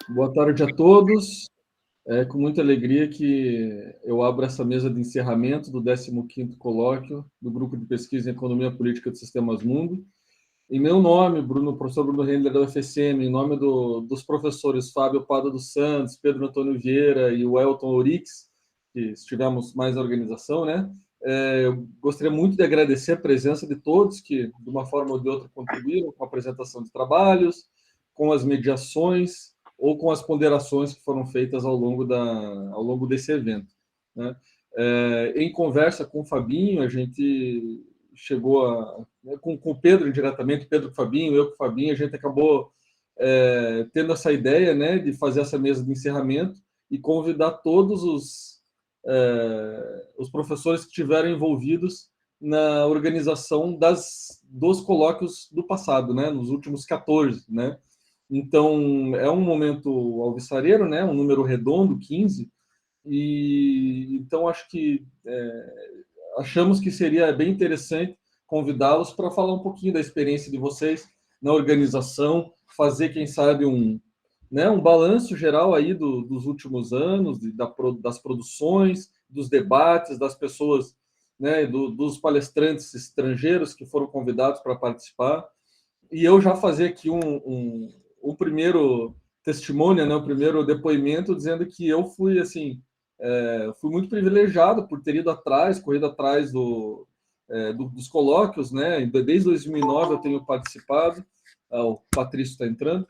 Boa tarde a todos. É com muita alegria que eu abro essa mesa de encerramento do 15º colóquio do Grupo de Pesquisa em Economia Política de Sistemas Mundo. Em meu nome, professor Bruno Rendler, da UFSM, em nome dos professores Fábio Pada dos Santos, Pedro Antônio Vieira e o Elton Orix, que estivemos mais na organização, né? Eu gostaria muito de agradecer a presença de todos que, de uma forma ou de outra, contribuíram com a apresentação de trabalhos, com as mediações ou com as ponderações que foram feitas ao longo desse evento, né? Em conversa com o Fabinho, a gente chegou a... Com o Pedro diretamente, Pedro com o Fabinho, eu com o Fabinho, a gente acabou tendo essa ideia, né, de fazer essa mesa de encerramento e convidar todos os professores que estiveram envolvidos na organização dos colóquios do passado, né, nos últimos 14, né? Então, é um momento alvissareiro, né, um número redondo, 15, e então acho que achamos que seria bem interessante convidá-los para falar um pouquinho da experiência de vocês na organização, fazer, quem sabe, um balanço geral aí dos últimos anos, das produções, dos debates, das pessoas, né, dos palestrantes estrangeiros que foram convidados para participar. E eu já fazer aqui um primeiro testemunho, né, o primeiro depoimento, dizendo que eu fui, assim, fui muito privilegiado por ter ido atrás, corrido atrás dos colóquios, né? Desde 2009 eu tenho participado, o Patrício está entrando,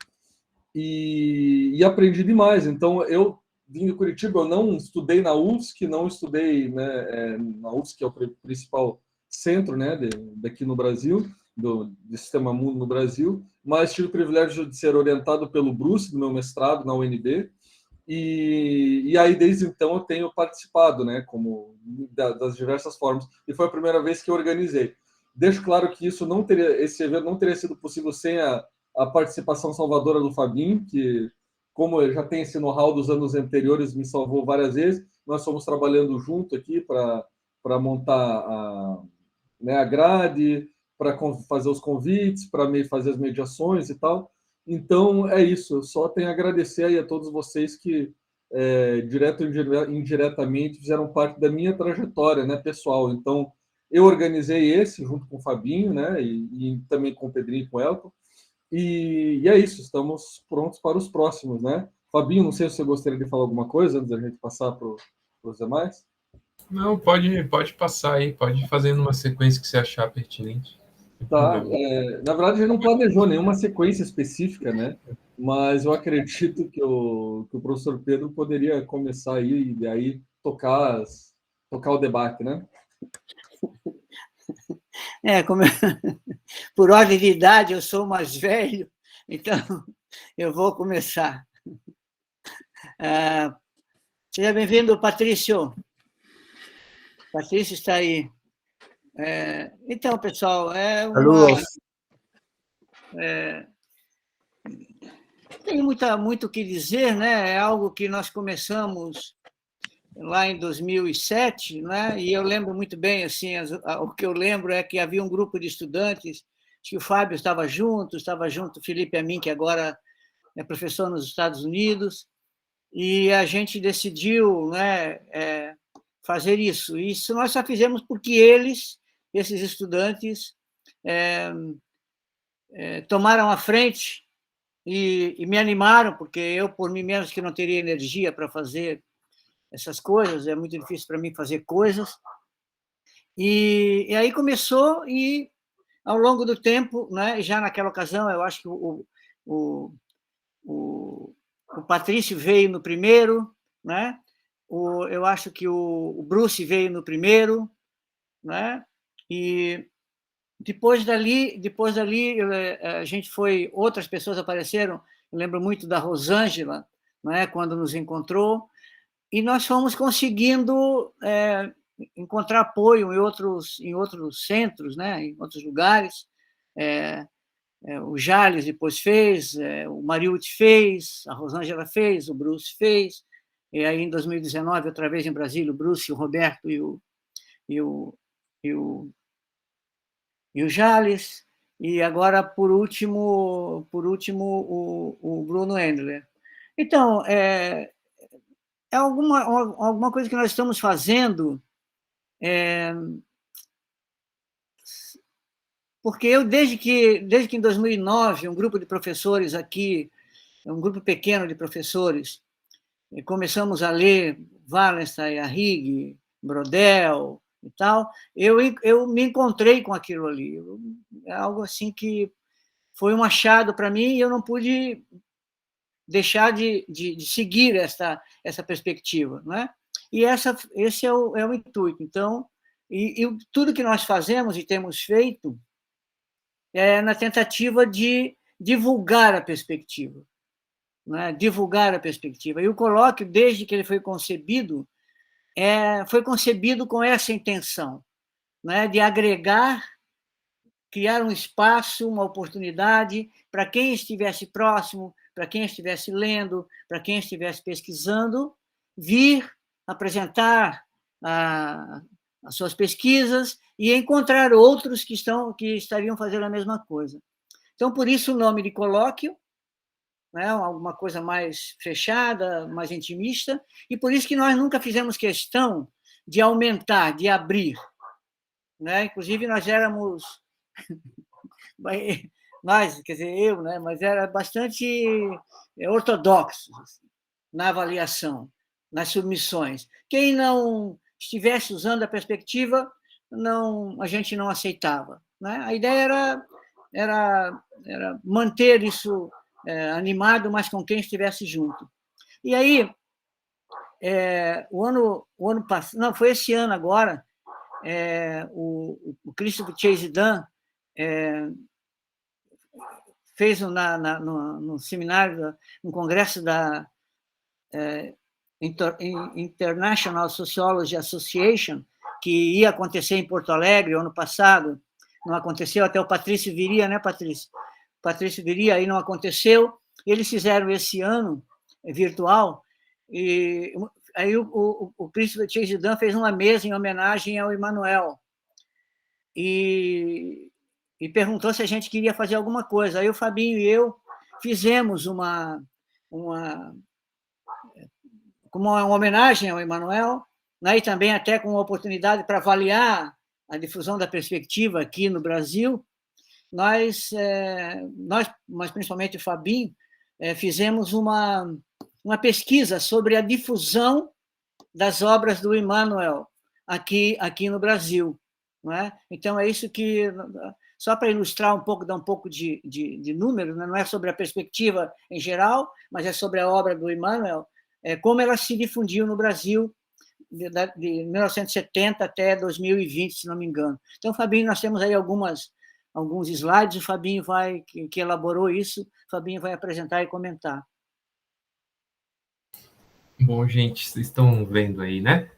e aprendi demais. Então, eu vim de Curitiba, eu não estudei na UFSC, não estudei, né, na UFSC, que é o principal centro, né, daqui no Brasil, do Sistema Mundo no Brasil, mas tive o privilégio de ser orientado pelo Bruce, do meu mestrado na UNB, e aí, desde então, eu tenho participado, né, das diversas formas, e foi a primeira vez que eu organizei. Deixo claro que esse evento não teria sido possível sem a participação salvadora do Fabinho, que, como ele já tem esse know-how dos anos anteriores, me salvou várias vezes. Nós fomos trabalhando junto aqui para montar né, a grade, para fazer os convites, para fazer as mediações e tal. Então, é isso. Eu só tenho a agradecer aí a todos vocês que, direto ou indiretamente, fizeram parte da minha trajetória, né, pessoal. Então, eu organizei esse junto com o Fabinho, né, e também com o Pedrinho e com o Elton. E é isso, estamos prontos para os próximos, né? Fabinho, não sei se você gostaria de falar alguma coisa antes da gente passar para os demais. Não, pode passar aí, pode ir fazendo uma sequência que você achar pertinente. Sem Tá, problema. na verdade, a gente não planejou nenhuma sequência específica, né? Mas eu acredito que o professor Pedro poderia começar aí e aí tocar o debate, né? Como por ordem de idade, eu sou mais velho, então eu vou começar. Seja bem-vindo, Patrício. Patrício está aí. Então, pessoal, tem muito o que dizer, né? É algo que nós começamos lá em 2007, né? E eu lembro muito bem, assim, o que eu lembro é que havia um grupo de estudantes, que o Fábio estava junto o Felipe Amin, que agora é professor nos Estados Unidos, e a gente decidiu, né, fazer isso. Isso nós só fizemos porque esses estudantes, tomaram a frente e me animaram, porque eu, por mim mesmo, que não teria energia para fazer essas coisas, é muito difícil para mim fazer coisas. E aí começou, e ao longo do tempo, né, já naquela ocasião, eu acho que o, o Patrício veio no primeiro, né? Eu acho que o Bruce veio no primeiro, né? E depois dali a gente outras pessoas apareceram. Eu lembro muito da Rosângela, né? Quando nos encontrou, e nós fomos conseguindo encontrar apoio em outros centros, né? Em outros lugares. O Jales depois fez, o Mariucci fez, a Rosângela fez, o Bruce fez, e aí em 2019, outra vez em Brasília, o Bruce, o Roberto e o Jales, e agora, por último o Bruno Endler. Então, é alguma coisa que nós estamos fazendo, porque eu, desde que em 2009, um grupo de professores aqui, um grupo pequeno de professores, começamos a ler Wallenstein, Arrighi, Brodel e tal, eu me encontrei com aquilo ali. É algo assim que foi um achado para mim e eu não pude deixar de seguir essa perspectiva, né? E esse é o intuito. Então, e tudo que nós fazemos e temos feito é na tentativa de divulgar a perspectiva, né? Divulgar a perspectiva. E o colóquio, desde que ele foi concebido com essa intenção, né? De agregar, criar um espaço, uma oportunidade para quem estivesse próximo, para quem estivesse lendo, para quem estivesse pesquisando, vir apresentar as suas pesquisas e encontrar outros que estariam fazendo a mesma coisa. Então, por isso o nome de colóquio, né, alguma coisa mais fechada, mais intimista, e por isso que nós nunca fizemos questão de aumentar, de abrir, né? Inclusive, nós éramos... Nós, quer dizer, eu, né, mas era bastante ortodoxo na avaliação, nas submissões. Quem não estivesse usando a perspectiva, a gente não aceitava, né? A ideia era manter isso animado, mas com quem estivesse junto. E aí, o ano passado, não, foi esse ano agora, o Christopher Chase Dunn fez no seminário, no congresso da International Sociology Association, que ia acontecer em Porto Alegre ano passado, não aconteceu, até o Patrício viria, né, Patrício? Patrício viria, aí não aconteceu. Eles fizeram esse ano, virtual, e aí o Christopher Chase Dunn fez uma mesa em homenagem ao Emmanuel, e perguntou se a gente queria fazer alguma coisa. Aí o Fabinho e eu fizemos como uma homenagem ao Emmanuel, né, e também até com uma oportunidade para avaliar a difusão da perspectiva aqui no Brasil. Nós, mas principalmente o Fabinho, fizemos uma pesquisa sobre a difusão das obras do Emmanuel aqui no Brasil, não é? Então, é isso que... Só para ilustrar um pouco, dar um pouco de número, né? Não é sobre a perspectiva em geral, mas é sobre a obra do Emmanuel, como ela se difundiu no Brasil de 1970 até 2020, se não me engano. Então, Fabinho, nós temos aí alguns slides, o Fabinho que elaborou isso, o Fabinho vai apresentar e comentar. Bom, gente, vocês estão vendo aí, né?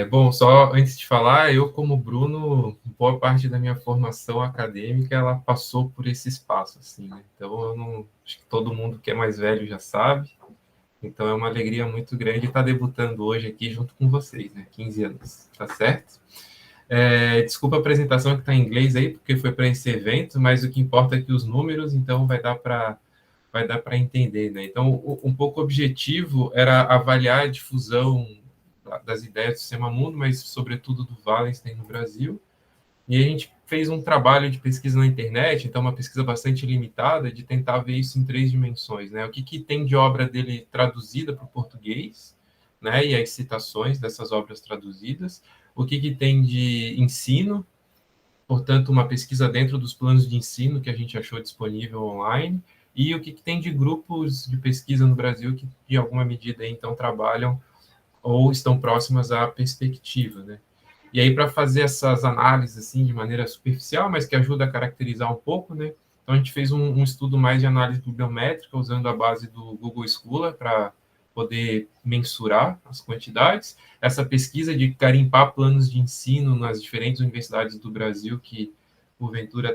Bom, só antes de falar, eu, como Bruno, boa parte da minha formação acadêmica, ela passou por esse espaço, assim, né? Então, eu não... Acho que todo mundo que é mais velho já sabe. Então, é uma alegria muito grande estar debutando hoje aqui junto com vocês, né? 15 anos, tá certo? Desculpa a apresentação que está em inglês aí, porque foi para esse evento, mas o que importa é que os números, então, vai dar para entender, né? Então, um pouco o objetivo era avaliar a difusão das ideias do Sistema Mundo, mas, sobretudo, do Wallenstein no Brasil. E a gente fez um trabalho de pesquisa na internet, então uma pesquisa bastante limitada, de tentar ver isso em 3 dimensões, né? O que tem de obra dele traduzida para o português, né? E as citações dessas obras traduzidas. O que tem de ensino, portanto, uma pesquisa dentro dos planos de ensino que a gente achou disponível online, e o que tem de grupos de pesquisa no Brasil que, de alguma medida, então, trabalham ou estão próximas à perspectiva, né? E aí, para fazer essas análises, assim, de maneira superficial, mas que ajuda a caracterizar um pouco, né? Então, a gente fez um estudo mais de análise bibliométrica, usando a base do Google Scholar para poder mensurar as quantidades. Essa pesquisa de garimpar planos de ensino nas diferentes universidades do Brasil que, porventura,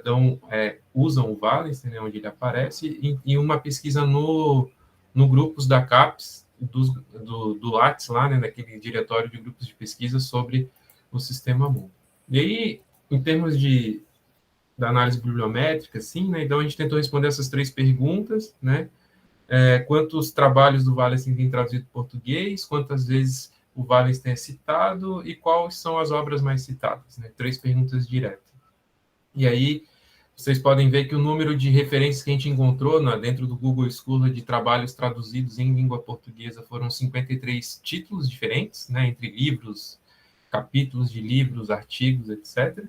usam o Wallenstein, né, onde ele aparece, e uma pesquisa no grupos da CAPES, do Lattes, lá, né, naquele diretório de grupos de pesquisa sobre o Sistema Mundo. E aí, em termos da análise bibliométrica, assim, né, então a gente tentou responder essas 3 perguntas, né, quantos trabalhos do Wallenstein tem traduzido para português, quantas vezes o Wallenstein é citado e quais são as obras mais citadas, né? 3 perguntas diretas. E aí, vocês podem ver que o número de referências que a gente encontrou dentro do Google Scholar de trabalhos traduzidos em língua portuguesa foram 53 títulos diferentes, né, entre livros, capítulos de livros, artigos, etc.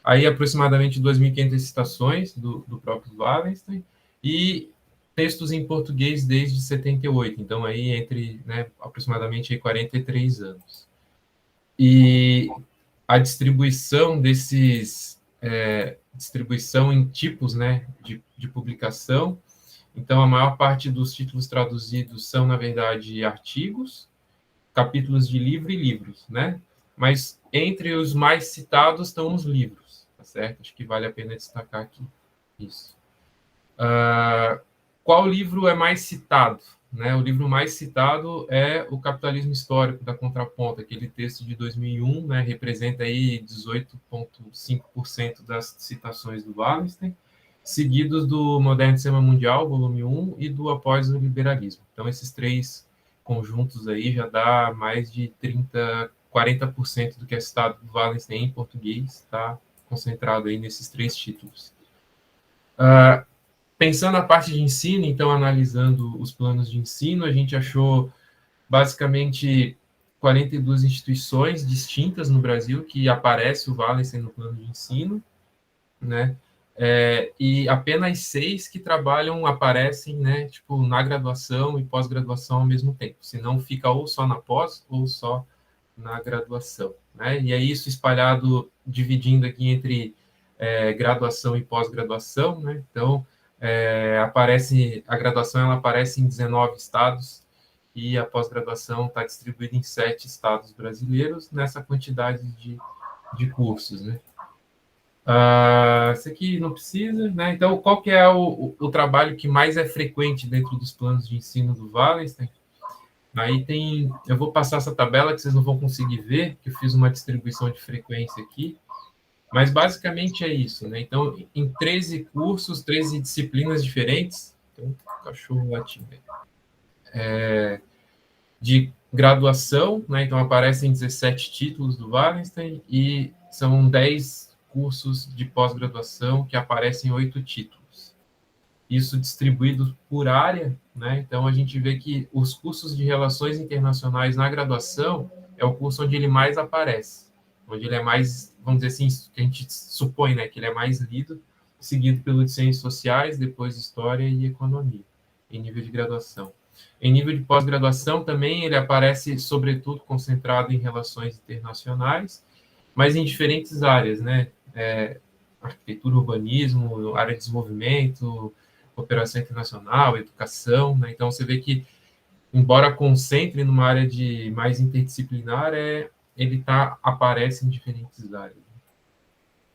Aí, aproximadamente 2.500 citações do próprio Wallenstein e textos em português desde 78, então aí entre, né, aproximadamente aí 43 anos. E a distribuição desses... distribuição em tipos, né, de publicação. Então, a maior parte dos títulos traduzidos são, na verdade, artigos, capítulos de livro e livros, né? Mas entre os mais citados estão os livros, tá certo? Acho que vale a pena destacar aqui isso. Qual livro é mais citado? Né? O livro mais citado é O Capitalismo Histórico, da Contraponto, aquele texto de 2001, né? Representa aí 18,5% das citações do Wallenstein, seguidos do Moderno Sistema Mundial, volume 1, e do Após o Liberalismo. Então, esses 3 conjuntos aí já dá mais de 40% do que é citado do Wallenstein em português, está concentrado aí nesses 3 títulos. Pensando na parte de ensino, então, analisando os planos de ensino, a gente achou, basicamente, 42 instituições distintas no Brasil que aparece o Wallenstein no plano de ensino, né? E apenas 6 que aparecem, né, tipo, na graduação e pós-graduação ao mesmo tempo. Senão fica ou só na pós ou só na graduação, né? E é isso espalhado, dividindo aqui entre graduação e pós-graduação, né? Então, a graduação ela aparece em 19 estados e a pós-graduação está distribuída em 7 estados brasileiros nessa quantidade de cursos, né? Isso aqui não precisa, né? Então, qual que é o trabalho que mais é frequente dentro dos planos de ensino do Wallenstein? Aí eu vou passar essa tabela que vocês não vão conseguir ver, que eu fiz uma distribuição de frequência aqui. Mas, basicamente, é isso, né? Então, em 13 cursos, 13 disciplinas diferentes, então, cachorro latindo, de graduação, né? Então, aparecem 17 títulos do Wallenstein e são 10 cursos de pós-graduação que aparecem 8 títulos. Isso distribuído por área, né? Então, a gente vê que os cursos de Relações Internacionais na graduação é o curso onde ele mais aparece, onde ele é mais, vamos dizer assim, que a gente supõe, né, que ele é mais lido, seguido pelo de Ciências Sociais, depois História e Economia, em nível de graduação. Em nível de pós-graduação também ele aparece, sobretudo, concentrado em Relações Internacionais, mas em diferentes áreas, né, arquitetura, urbanismo, área de desenvolvimento, cooperação internacional, educação, né? Então você vê que, embora concentre numa área mais interdisciplinar, ele aparece em diferentes áreas.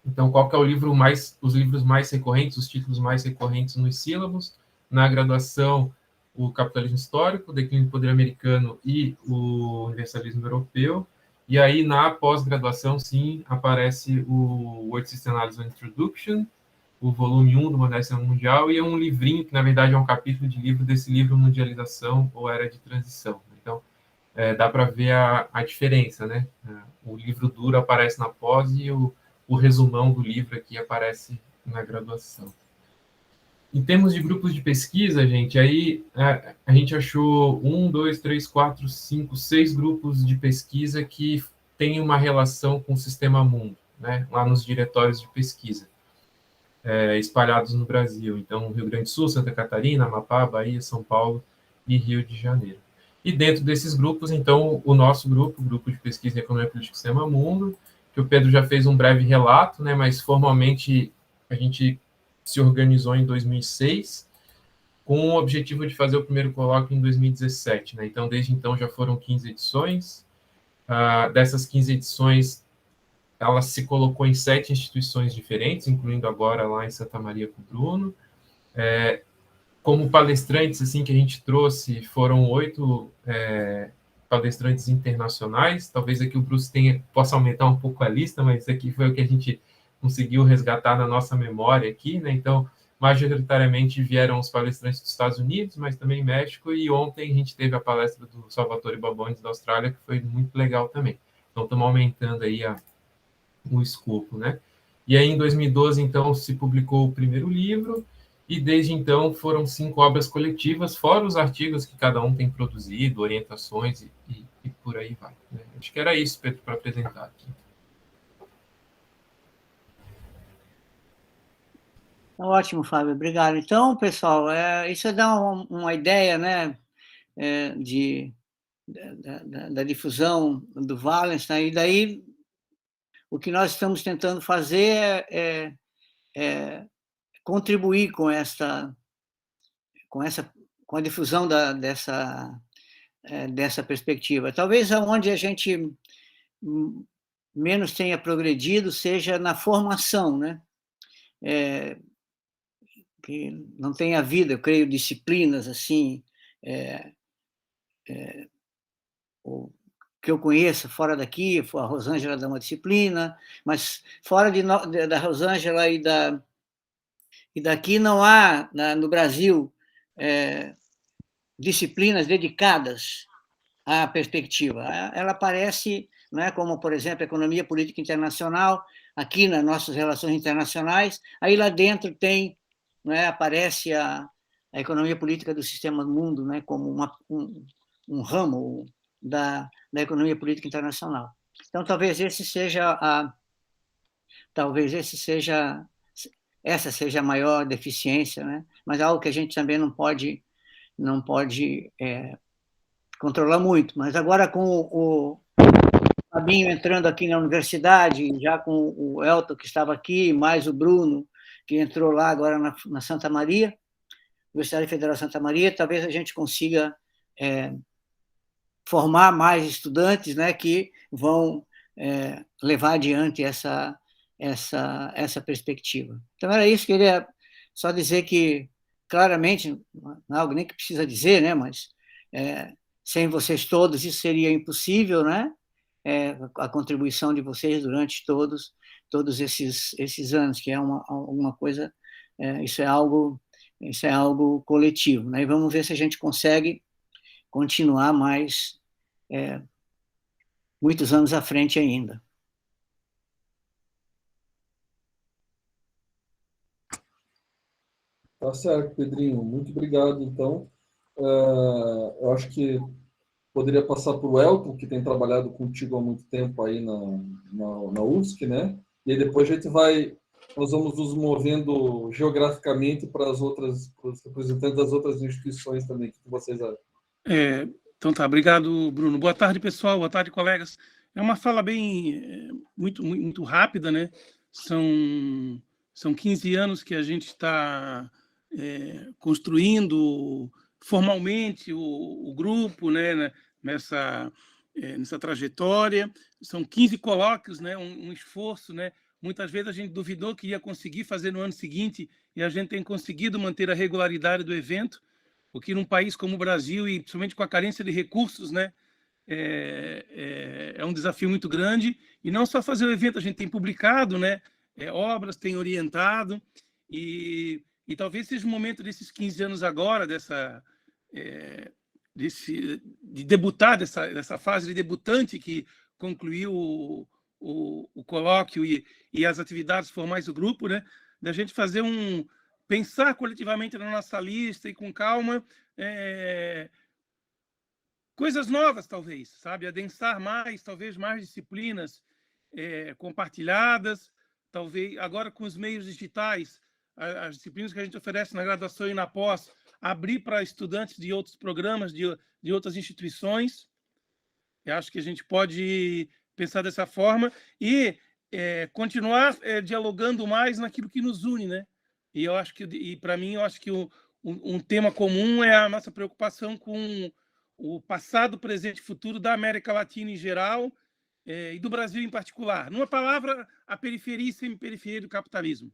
Então, qual que é os livros mais recorrentes, os títulos mais recorrentes nos sílabos? Na graduação, o Capitalismo Histórico, o Declínio do Poder Americano e o Universalismo Europeu. E aí, na pós-graduação, sim, aparece o World System Analysis Introduction, o volume 1 do Moderno Sistema Mundial, e um livrinho, que na verdade é um capítulo de livro desse livro Mundialização ou Era de Transição. Então, dá para ver a diferença, né? O livro duro aparece na pós e o resumão do livro aqui aparece na graduação. Em termos de grupos de pesquisa, gente, aí a gente achou 6 grupos de pesquisa que têm uma relação com o Sistema Mundo, né? Lá nos diretórios de pesquisa, espalhados no Brasil. Então, Rio Grande do Sul, Santa Catarina, Amapá, Bahia, São Paulo e Rio de Janeiro. E dentro desses grupos, então, o nosso grupo, o Grupo de Pesquisa em Economia Política e Sistema Mundo, que o Pedro já fez um breve relato, né, mas formalmente a gente se organizou em 2006, com o objetivo de fazer o primeiro colóquio em 2017. Né? Então, desde então, já foram 15 edições. Dessas 15 edições, ela se colocou em 7 instituições diferentes, incluindo agora lá em Santa Maria com o Bruno. Como palestrantes assim que a gente trouxe, foram 8 palestrantes internacionais. Talvez aqui o Bruce possa aumentar um pouco a lista, mas aqui foi o que a gente conseguiu resgatar na nossa memória aqui, né? Então, majoritariamente vieram os palestrantes dos Estados Unidos, mas também México, e ontem a gente teve a palestra do Salvatore Babones da Austrália, que foi muito legal também. Então, estamos aumentando aí o escopo, né? E aí, em 2012, então, se publicou o primeiro livro, e desde então foram 5 obras coletivas, fora os artigos que cada um tem produzido, orientações e por aí vai, né? Acho que era isso, Pedro, para apresentar aqui. Ótimo, Fábio, obrigado. Então, pessoal, isso dá uma ideia, né, da difusão do Wallenstein, e daí o que nós estamos tentando fazer é contribuir com a difusão dessa perspectiva. Talvez onde a gente menos tenha progredido seja na formação, né? Que não tem havido, eu creio, disciplinas assim, o que eu conheço fora daqui, a Rosângela dá uma disciplina, mas fora da Rosângela e daqui não há, no Brasil, disciplinas dedicadas à perspectiva. Ela aparece, né, como, por exemplo, a economia política internacional, aqui nas nossas relações internacionais, aí lá dentro tem, né, aparece a economia política do sistema mundo, né, como um ramo da economia política internacional. Então, essa seja a maior deficiência, né? Mas algo que a gente também não pode controlar muito. Mas agora, com o Fabinho entrando aqui na universidade, já com o Elton, que estava aqui, mais o Bruno, que entrou lá agora na Santa Maria, Universidade Federal Santa Maria, talvez a gente consiga formar mais estudantes, né, que vão levar adiante essa perspectiva. Então, era isso, queria só dizer que, claramente, não é algo nem que precisa dizer, né, mas sem vocês todos isso seria impossível, né? A contribuição de vocês durante todos esses anos, que é alguma coisa, isso é algo coletivo, né? E vamos ver se a gente consegue continuar mais muitos anos à frente ainda. Tá certo, Pedrinho. Muito obrigado, então. Eu acho que poderia passar para o Elton, que tem trabalhado contigo há muito tempo aí na UFSC, né? E aí depois nós vamos nos movendo geograficamente para os representantes das outras instituições também. O que vocês acham? Então tá, obrigado, Bruno. Boa tarde, pessoal. Boa tarde, colegas. É uma fala bem muito rápida, né? São 15 anos que a gente está construindo formalmente o grupo, né? Nessa trajetória. São 15 colóquios, né? Um esforço, né? Muitas vezes a gente duvidou que ia conseguir fazer no ano seguinte e a gente tem conseguido manter a regularidade do evento, porque num país como o Brasil, e principalmente com a carência de recursos, né, é um desafio muito grande. E não só fazer o evento, a gente tem publicado, né, obras, tem orientado, e talvez seja o momento desses 15 anos agora, de debutar, dessa fase de debutante que concluiu o colóquio e as atividades formais do grupo, né, da gente fazer pensar coletivamente na nossa lista e com calma coisas novas, talvez, sabe? Adensar mais, talvez mais disciplinas compartilhadas, talvez agora com os meios digitais, as disciplinas que a gente oferece na graduação e na pós, abrir para estudantes de outros programas, de outras instituições. Eu acho que a gente pode pensar dessa forma e continuar dialogando mais naquilo que nos une, né? E eu acho que, para mim, eu acho que um tema comum é a nossa preocupação com o passado, presente e futuro da América Latina em geral e do Brasil em particular. Numa palavra, a periferia e semi-periferia do capitalismo.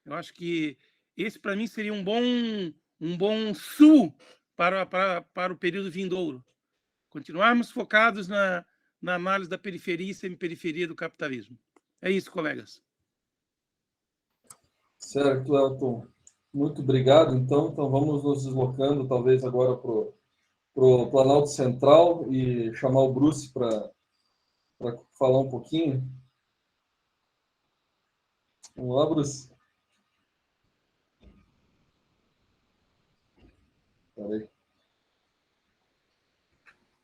Eu acho que esse, para mim, seria um bom sul para o período vindouro. Continuarmos focados na análise da periferia e semi-periferia do capitalismo. É isso, colegas. Certo, Elton. Muito obrigado, então. Então, vamos nos deslocando, talvez, agora para o Planalto Central e chamar o Bruce para falar um pouquinho. Vamos lá, Bruce. Peraí.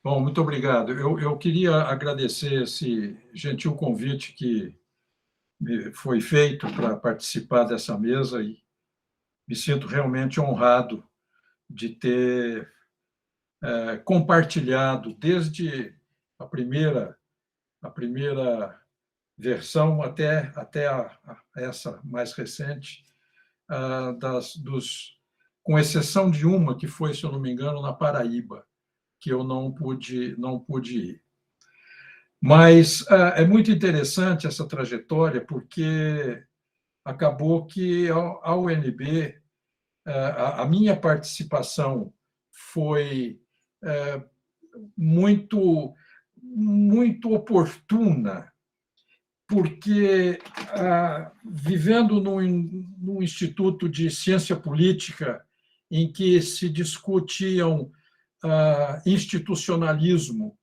Bom, muito obrigado. Eu queria agradecer esse gentil convite que me foi feito para participar dessa mesa e me sinto realmente honrado de ter compartilhado desde a primeira versão até essa mais recente, com exceção de uma que foi, se eu não me engano, na Paraíba, que eu não pude ir. Mas é muito interessante essa trajetória, porque acabou que a UNB, a minha participação foi muito oportuna, porque vivendo num instituto de ciência política em que se discutiam institucionalismo,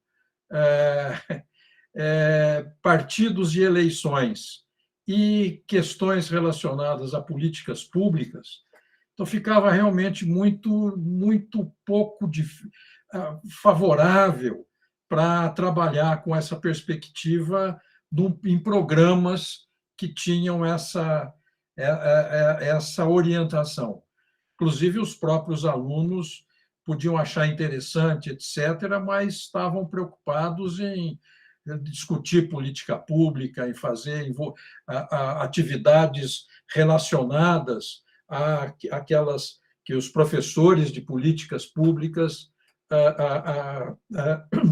partidos e eleições e questões relacionadas a políticas públicas, então ficava realmente muito pouco favorável para trabalhar com essa perspectiva em programas que tinham essa orientação. Inclusive, os próprios alunos podiam achar interessante, etc., mas estavam preocupados em discutir política pública, em fazer atividades relacionadas àquelas que os professores de políticas públicas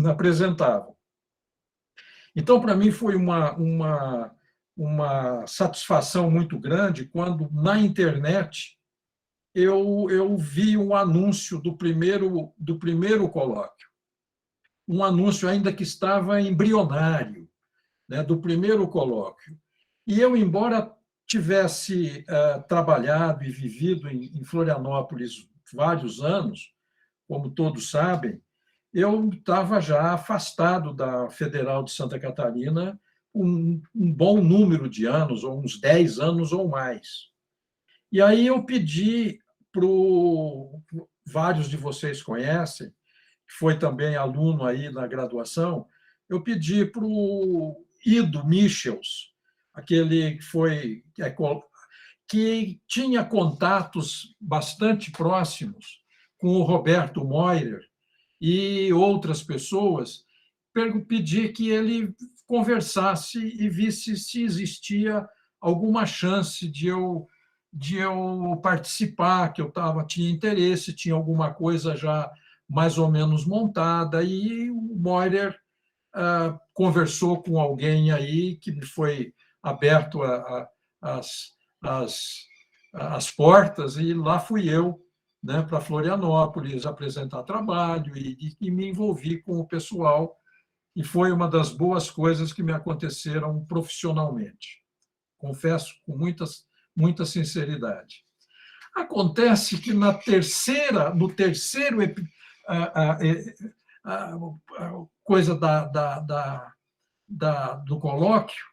apresentavam. Então, para mim, foi uma satisfação muito grande quando, na internet, eu vi um anúncio do primeiro colóquio, um anúncio ainda que estava embrionário, né, do primeiro colóquio. E eu, embora tivesse trabalhado e vivido em Florianópolis vários anos, como todos sabem, eu estava já afastado da Federal de Santa Catarina um bom número de anos, ou uns 10 anos ou mais. E aí eu pedi vários de vocês conhecem, que foi também aluno aí na graduação, eu pedi para o Ido Michels, aquele que tinha contatos bastante próximos com o Roberto Moirer e outras pessoas, pedi que ele conversasse e visse se existia alguma chance de eu participar, que eu tinha interesse, tinha alguma coisa já mais ou menos montada, e o Moirer conversou com alguém aí que me foi aberto as portas, e lá fui eu, né, para Florianópolis apresentar trabalho e me envolvi com o pessoal, e foi uma das boas coisas que me aconteceram profissionalmente. Confesso com muita sinceridade. Acontece que no terceiro coisa do colóquio,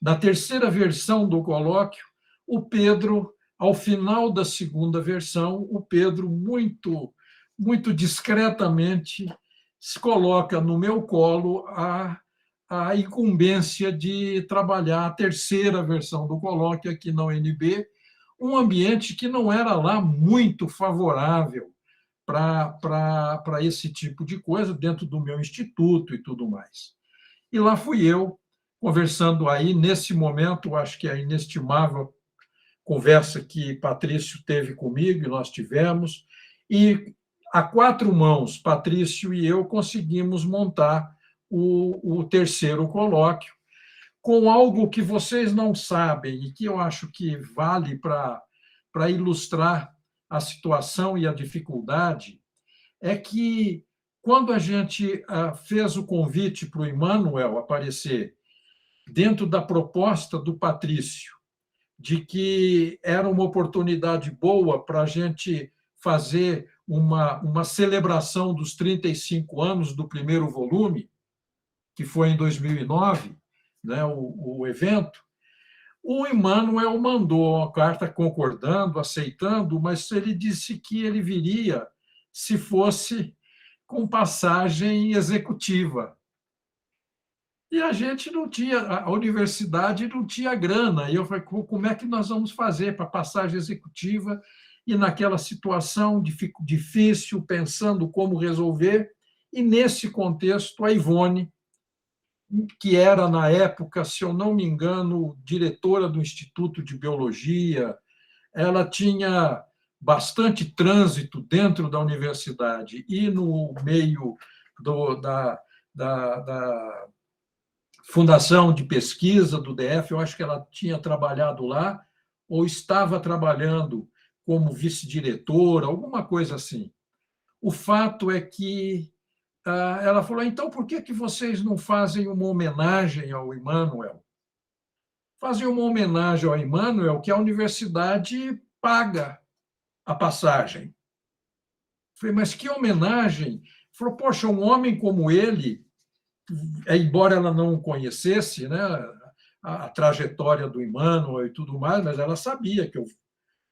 na terceira versão do colóquio, o Pedro, ao final da segunda versão, o Pedro, muito discretamente, se coloca no meu colo a incumbência de trabalhar a terceira versão do colóquio aqui na UNB, um ambiente que não era lá muito favorável para esse tipo de coisa, dentro do meu instituto e tudo mais. E lá fui eu, conversando aí, nesse momento, acho que é a inestimável conversa que Patrício teve comigo, e nós tivemos, e a quatro mãos, Patrício e eu conseguimos montar o terceiro colóquio, com algo que vocês não sabem e que eu acho que vale para ilustrar a situação e a dificuldade, é que, quando a gente fez o convite para o Emmanuel aparecer dentro da proposta do Patrício de que era uma oportunidade boa para a gente fazer uma celebração dos 35 anos do primeiro volume, que foi em 2009, né, o evento. O Emmanuel mandou uma carta concordando, aceitando, mas ele disse que ele viria se fosse com passagem executiva. E a gente não tinha, a universidade não tinha grana. E eu falei, como é que nós vamos fazer para passagem executiva? E naquela situação difícil, pensando como resolver. E nesse contexto, a Ivone, que era, na época, se eu não me engano, diretora do Instituto de Biologia, ela tinha bastante trânsito dentro da universidade e no meio da Fundação de Pesquisa do DF, eu acho que ela tinha trabalhado lá, ou estava trabalhando como vice-diretora, alguma coisa assim. O fato é que ela falou, então, por que vocês não fazem uma homenagem ao Emmanuel? Fazem uma homenagem ao Emmanuel, que a universidade paga a passagem. Falei, mas que homenagem? Falou, poxa, um homem como ele, embora ela não conhecesse, né, a trajetória do Emmanuel e tudo mais, mas ela sabia que eu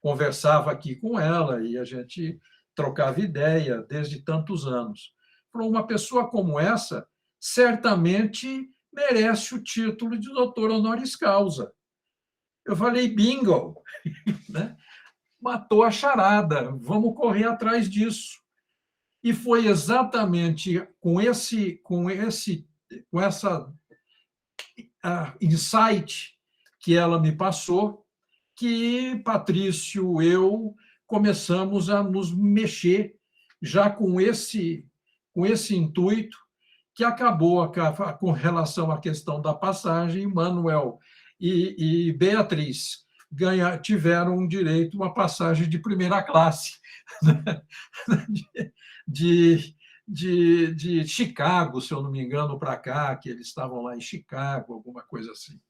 conversava aqui com ela e a gente trocava ideia desde tantos anos. Falou, uma pessoa como essa certamente merece o título de doutor honoris causa. Eu falei, bingo, né? Matou a charada, vamos correr atrás disso. E foi exatamente com essa insight que ela me passou que Patrício e eu começamos a nos mexer já com esse intuito, que acabou com relação à questão da passagem. Manuel e Beatriz tiveram um direito, uma passagem de primeira classe, né? de Chicago, se eu não me engano, para cá, que eles estavam lá em Chicago, alguma coisa assim.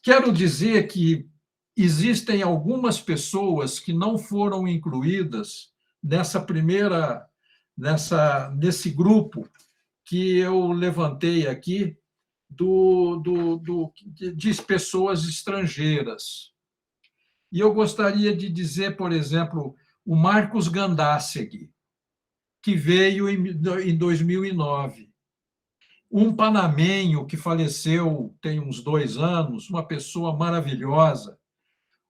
Quero dizer que existem algumas pessoas que não foram incluídas nesse grupo que eu levantei aqui de pessoas estrangeiras. E eu gostaria de dizer, por exemplo, o Marcos Gandásegui, que veio em 2009. Um panamenho que faleceu tem uns 2 anos, uma pessoa maravilhosa,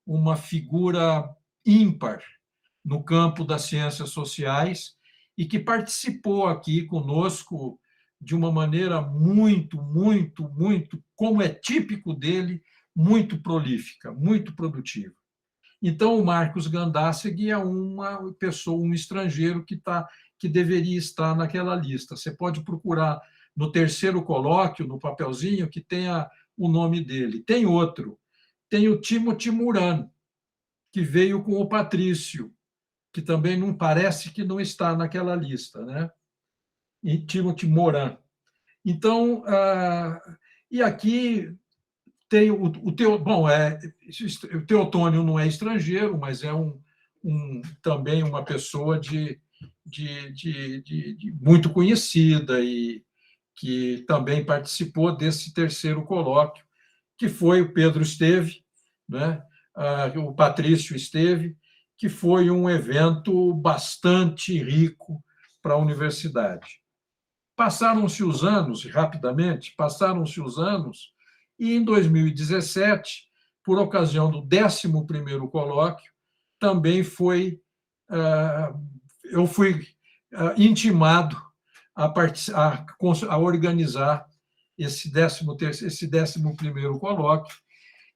uma figura ímpar no campo das ciências sociais e que participou aqui conosco de uma maneira muito, muito, muito, como é típico dele, muito prolífica, muito produtiva. Então, o Marcos Gandásegui é uma pessoa, um estrangeiro que deveria estar naquela lista. Você pode procurar no terceiro colóquio, no papelzinho, que tenha o nome dele. Tem outro. Tem o Timothy Moran, que veio com o Patrício, que também não parece que não está naquela lista, né? E Timothy Moran. Então, e aqui tem o Teotônio não é estrangeiro, mas é também uma pessoa muito conhecida e que também participou desse terceiro colóquio, que foi o Pedro Esteve, né? O Patrício Esteve, que foi um evento bastante rico para a universidade. Passaram-se os anos, rapidamente, e em 2017, por ocasião do 11º colóquio, também eu fui intimado a organizar esse 11º colóquio,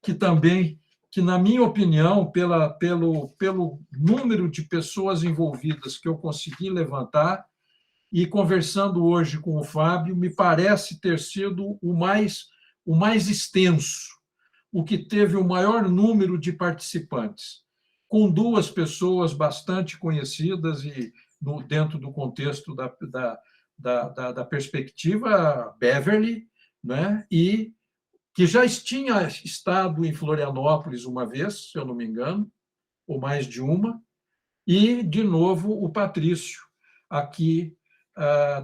que, na minha opinião, pelo número de pessoas envolvidas que eu consegui levantar, e conversando hoje com o Fábio, me parece ter sido o mais extenso, o que teve o maior número de participantes, com 2 pessoas bastante conhecidas e dentro do contexto da perspectiva Beverly, né? E que já tinha estado em Florianópolis uma vez, se eu não me engano, ou mais de uma, e, de novo, o Patrício, aqui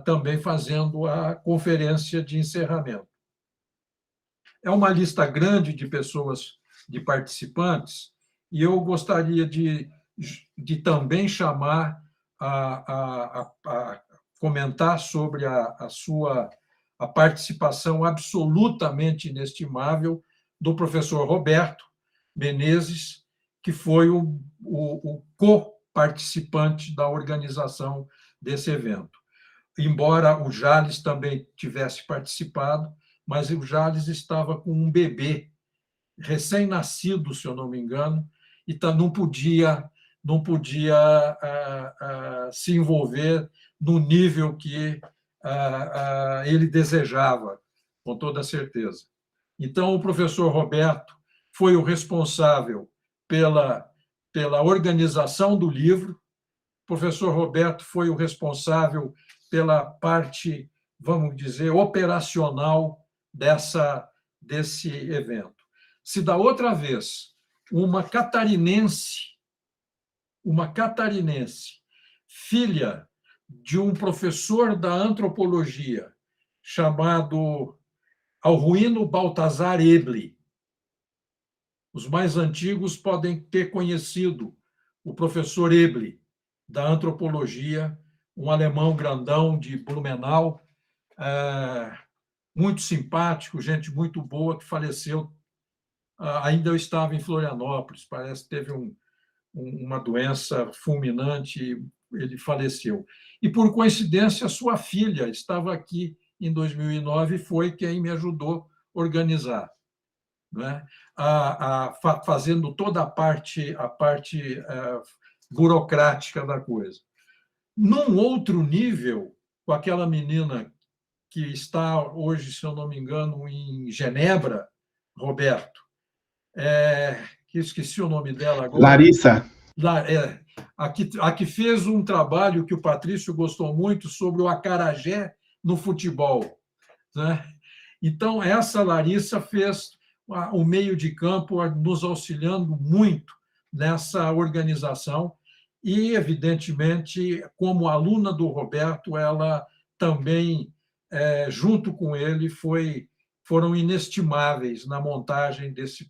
também fazendo a conferência de encerramento. É uma lista grande de pessoas, de participantes, e eu gostaria de também chamar a comentar sobre a sua participação absolutamente inestimável do professor Roberto Menezes, que foi o co-participante da organização desse evento. Embora o Jales também tivesse participado, mas o Jales estava com um bebê recém-nascido, se eu não me engano, e não podia se envolver no nível que ele desejava, com toda certeza. Então, o professor Roberto foi o responsável pela organização do livro, o professor Roberto foi o responsável pela parte, vamos dizer, operacional desse evento. Se da outra vez uma catarinense, filha de um professor da antropologia chamado Alruíno Baltazar Eble, os mais antigos podem ter conhecido o professor Eble, da antropologia, um alemão grandão de Blumenau, muito simpático, gente muito boa, que faleceu. Ainda eu estava em Florianópolis, parece que teve uma doença fulminante e ele faleceu. E, por coincidência, sua filha estava aqui em 2009 e foi quem me ajudou a organizar, né? Fazendo toda a parte burocrática da coisa. Num outro nível, com aquela menina que está hoje, se eu não me engano, em Genebra, Roberto, que esqueci o nome dela agora. Larissa. A que fez um trabalho que o Patrício gostou muito sobre o acarajé no futebol, né? Então, essa Larissa fez o meio de campo, nos auxiliando muito nessa organização e, evidentemente, como aluna do Roberto, ela também, junto com ele, foram inestimáveis na montagem desse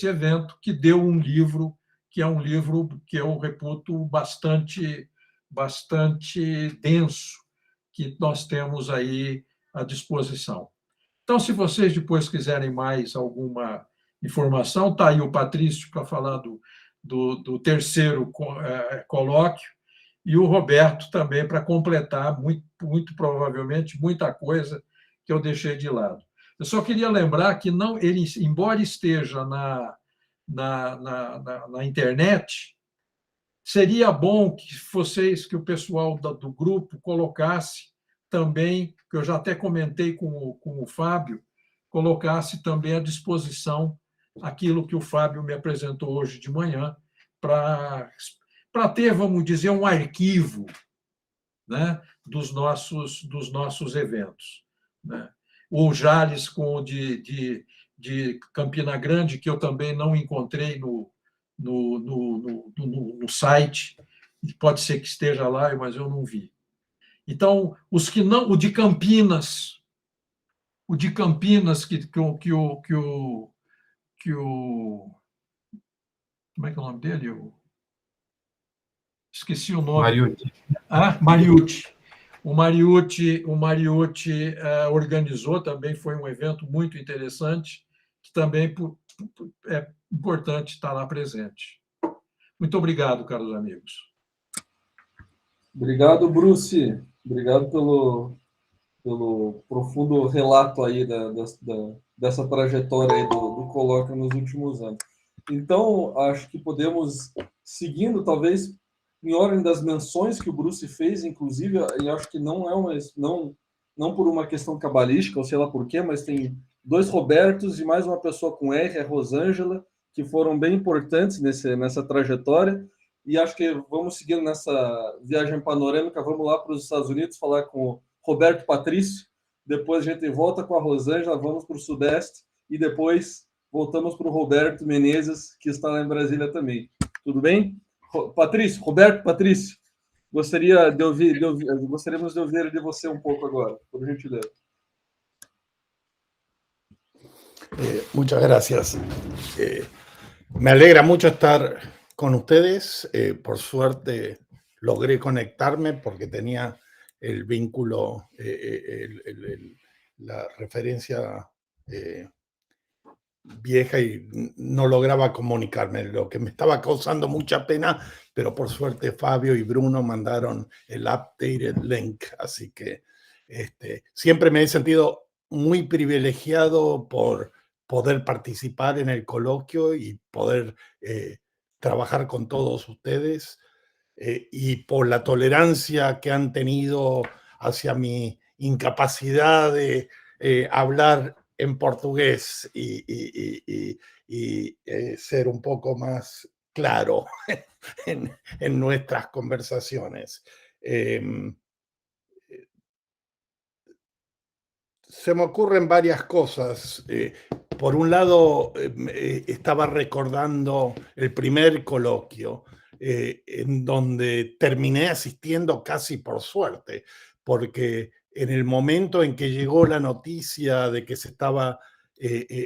evento, que deu um livro, que é um livro que eu reputo bastante denso, que nós temos aí à disposição. Então, se vocês depois quiserem mais alguma informação, está aí o Patrício para falar do terceiro colóquio, e o Roberto também para completar, muito provavelmente, muita coisa que eu deixei de lado. Eu só queria lembrar que, ele, embora esteja na internet, seria bom que o pessoal do grupo colocasse também, que eu já até comentei com o Fábio, colocasse também à disposição aquilo que o Fábio me apresentou hoje de manhã, para ter, vamos dizer, um arquivo, né, dos nossos eventos, né? O Jales com de Campina Grande, que eu também não encontrei no site, pode ser que esteja lá, mas eu não vi. Então, os que não, o de Campinas, que o como é que é o nome dele? Esqueci o nome. Mariucci. Mariucci. O Mariucci organizou também, foi um evento muito interessante, que também é importante estar lá presente. Muito obrigado, caros amigos. Obrigado, Bruce. Obrigado pelo profundo relato aí dessa trajetória aí do colóquio nos últimos anos. Então, acho que podemos, seguindo, talvez, em ordem das menções que o Bruce fez, inclusive, e acho que não por uma questão cabalística, ou sei lá por quê, mas tem 2 Robertos e mais uma pessoa com R, a Rosângela, que foram bem importantes nessa trajetória. E acho que vamos seguindo nessa viagem panorâmica, vamos lá para os Estados Unidos falar com o Roberto Patrício, depois a gente volta com a Rosângela, vamos para o Sudeste, e depois voltamos para o Roberto Menezes, que está lá em Brasília também. Tudo bem? Patrício, Roberto, Patrício, gostaríamos de ouvir de você um pouco agora, por gentileza. Muchas gracias. Me alegra mucho estar con ustedes. Por suerte logré conectarme porque tenía el vínculo, la referencia vieja y no lograba comunicarme, lo que me estaba causando mucha pena, pero por suerte Fabio y Bruno mandaron el updated link, así que siempre me he sentido muy privilegiado por poder participar en el coloquio y poder trabajar con todos ustedes y por la tolerancia que han tenido hacia mi incapacidad de hablar en portugués y ser un poco más claro en nuestras conversaciones. Se me ocurren varias cosas. Por un lado, estaba recordando el primer coloquio, en donde terminé asistiendo casi por suerte, porque en el momento en que llegó la noticia de que se estaba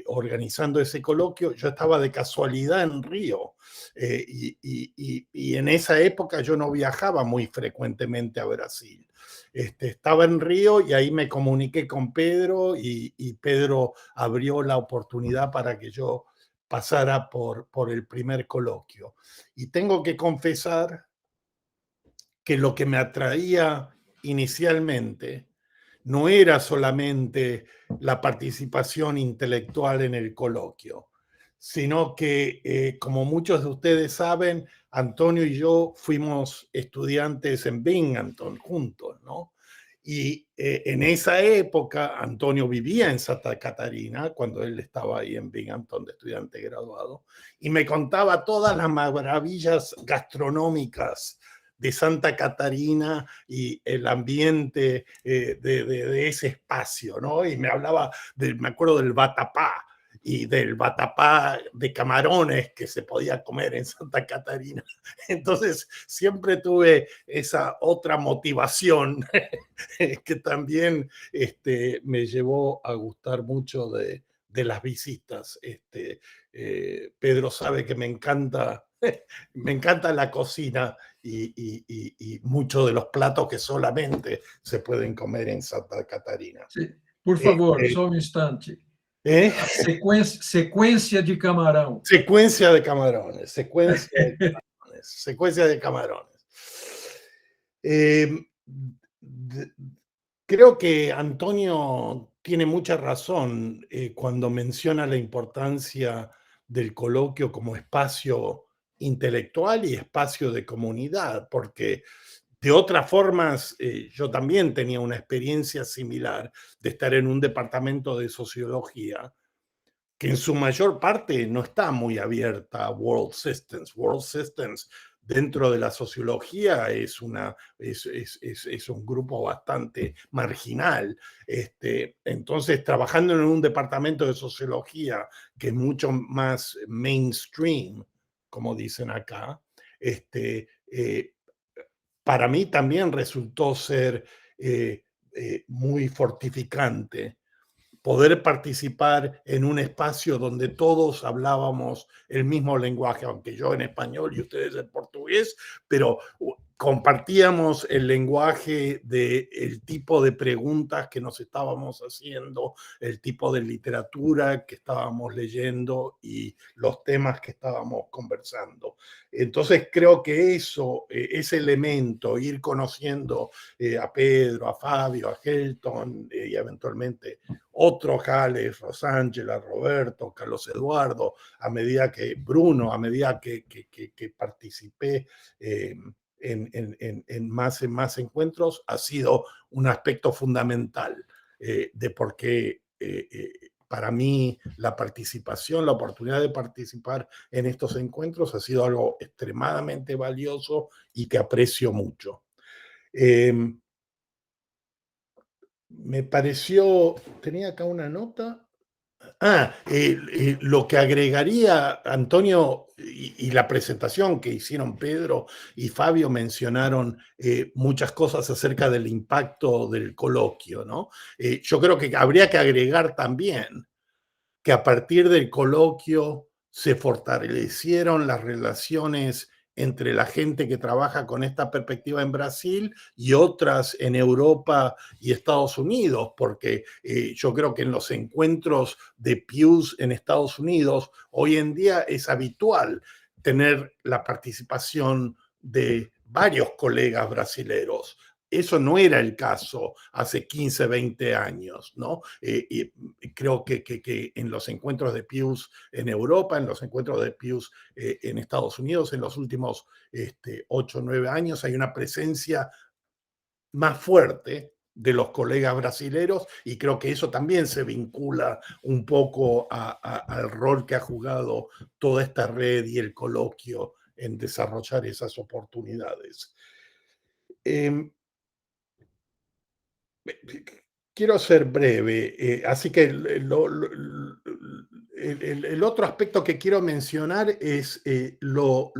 organizando ese coloquio, yo estaba de casualidad en Río, y en esa época yo no viajaba muy frecuentemente a Brasil. Estaba en Río y ahí me comuniqué con Pedro y Pedro abrió la oportunidad para que yo pasara por el primer coloquio. Y tengo que confesar que lo que me atraía inicialmente no era solamente la participación intelectual en el coloquio, sino que, como muchos de ustedes saben, Antonio y yo fuimos estudiantes en Binghamton juntos, ¿no? Y en esa época, Antonio vivía en Santa Catarina, cuando él estaba ahí en Binghamton de estudiante graduado, y me contaba todas las maravillas gastronómicas de Santa Catarina y el ambiente de ese espacio, ¿no? Y me hablaba, me acuerdo del vatapá, y del vatapá de camarones que se podía comer en Santa Catarina. Entonces siempre tuve esa otra motivación que también me llevó a gustar mucho de las visitas. Pedro sabe que me encanta la cocina y muchos de los platos que solamente se pueden comer en Santa Catarina. Sí. Por favor, só um instante. Sequência de camarão. Secuencia de camarones, secuencia de camarones, secuencia de camarones. Creo que Antonio tiene mucha razón cuando menciona la importancia del coloquio como espacio intelectual y espacio de comunidad, porque de otras formas yo también tenía una experiencia similar de estar en un departamento de sociología que en su mayor parte no está muy abierta a World Systems. World Systems dentro de la sociología es un grupo bastante marginal. Entonces, trabajando en un departamento de sociología que es mucho más mainstream, como dicen acá, para mí también resultó ser muy fortificante poder participar en un espacio donde todos hablábamos el mismo lenguaje, aunque yo en español y ustedes en portugués, pero compartíamos el lenguaje del tipo de preguntas que nos estábamos haciendo, el tipo de literatura que estábamos leyendo y los temas que estábamos conversando. Entonces creo que eso, ese elemento, ir conociendo a Pedro, a Fabio, a Helton y eventualmente otros Jales, Rosángela, Roberto, Carlos Eduardo, a medida que Bruno, a medida que participé en más encuentros, ha sido un aspecto fundamental de por qué para mí la participación, la oportunidad de participar en estos encuentros ha sido algo extremadamente valioso y que aprecio mucho. me pareció, tenía acá una nota. Lo que agregaría, Antonio, y la presentación que hicieron Pedro y Fabio mencionaron muchas cosas acerca del impacto del coloquio, ¿no? Yo creo que habría que agregar también que a partir del coloquio se fortalecieron las relaciones entre la gente que trabaja con esta perspectiva en Brasil y otras en Europa y Estados Unidos, porque yo creo que en los encuentros de Pius en Estados Unidos hoy en día es habitual tener la participación de varios colegas brasileros. Eso no era el caso hace 15, 20 años, ¿no? Y creo que en los encuentros de Pius en Europa, en los encuentros de Pius en Estados Unidos, en los últimos 8 o 9 años, hay una presencia más fuerte de los colegas brasileros y creo que eso también se vincula un poco al rol que ha jugado toda esta red y el coloquio en desarrollar esas oportunidades. Quiero ser breve, así que el otro aspecto que quiero mencionar es lo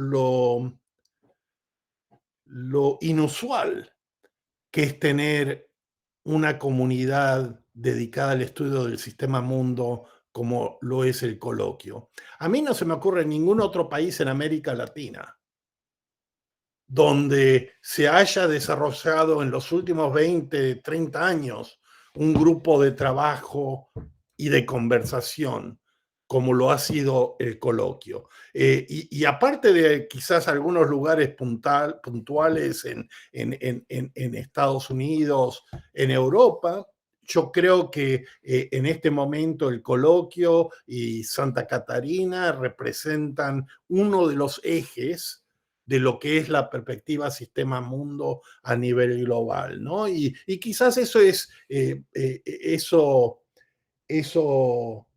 inusual que es tener una comunidad dedicada al estudio del sistema mundo como lo es el coloquio. A mí no se me ocurre ningún otro país en América Latina donde se haya desarrollado en los últimos 20, 30 años un grupo de trabajo y de conversación, como lo ha sido el coloquio. Y aparte de quizás algunos lugares puntuales en Estados Unidos, en Europa, yo creo que en este momento el coloquio y Santa Catarina representan uno de los ejes de lo que es la perspectiva sistema mundo a nivel global, ¿no? Y quizás eso es, eso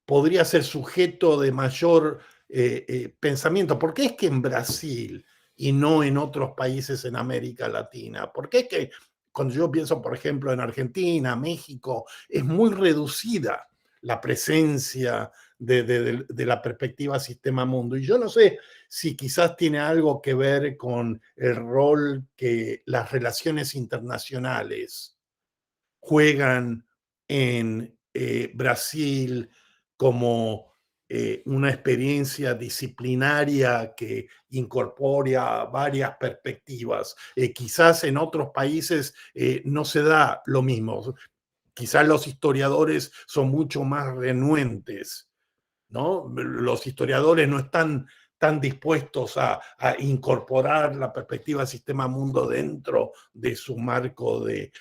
podría ser sujeto de mayor pensamiento. ¿Por qué es que en Brasil y no en otros países en América Latina? ¿Por qué es que cuando yo pienso, por ejemplo, en Argentina, México, es muy reducida la presencia de la perspectiva sistema mundo? Y yo no sé si quizás tiene algo que ver con el rol que las relaciones internacionales juegan en Brasil como una experiencia disciplinaria que incorpora varias perspectivas. Quizás en otros países no se da lo mismo. Quizás los historiadores son mucho más renuentes, ¿no? Los historiadores no están tan dispuestos a incorporar la perspectiva sistema mundo dentro de su marco de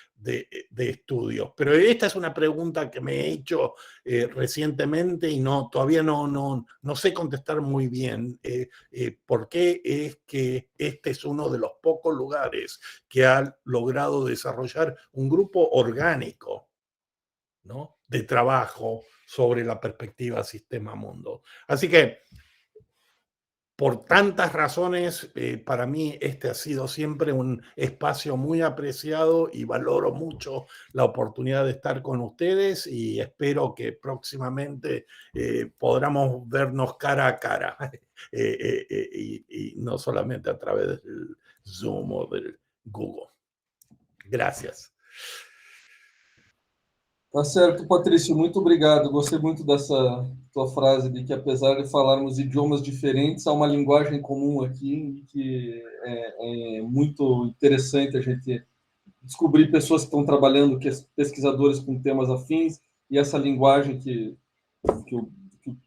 estudios. Pero esta es una pregunta que me he hecho recientemente y todavía no sé contestar muy bien por qué es que este es uno de los pocos lugares que ha logrado desarrollar un grupo orgánico, ¿no?, de trabajo sobre la perspectiva sistema mundo. Así que, por tantas razones, para mí este ha sido siempre un espacio muy apreciado y valoro mucho la oportunidad de estar con ustedes y espero que próximamente podamos vernos cara a cara y no solamente a través del Zoom o del Google. Gracias. Tá certo, Patrício, muito obrigado. Gostei muito dessa tua frase de que, apesar de falarmos idiomas diferentes, há uma linguagem comum aqui e que é muito interessante a gente descobrir pessoas que estão trabalhando, pesquisadores com temas afins, e essa linguagem que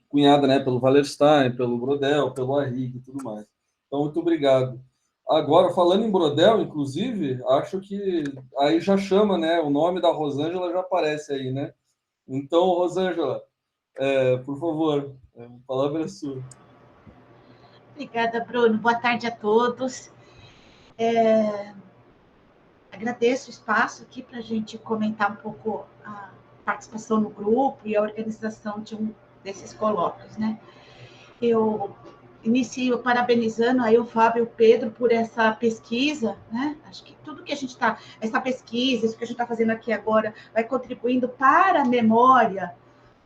cunhada, né, pelo Wallerstein, pelo Brodel, pelo Arrighi e tudo mais. Então, muito obrigado. Agora, falando em Brodel, inclusive, acho que aí já chama, né? O nome da Rosângela já aparece aí, né? Então, Rosângela, por favor, a palavra é sua. Obrigada, Bruno. Boa tarde a todos. Agradeço o espaço aqui para a gente comentar um pouco a participação no grupo e a organização de um desses colóquios, né? Eu inicio parabenizando aí o Fábio e o Pedro por essa pesquisa, né? Acho que tudo que a gente está, essa pesquisa, isso que a gente está fazendo aqui agora, vai contribuindo para a memória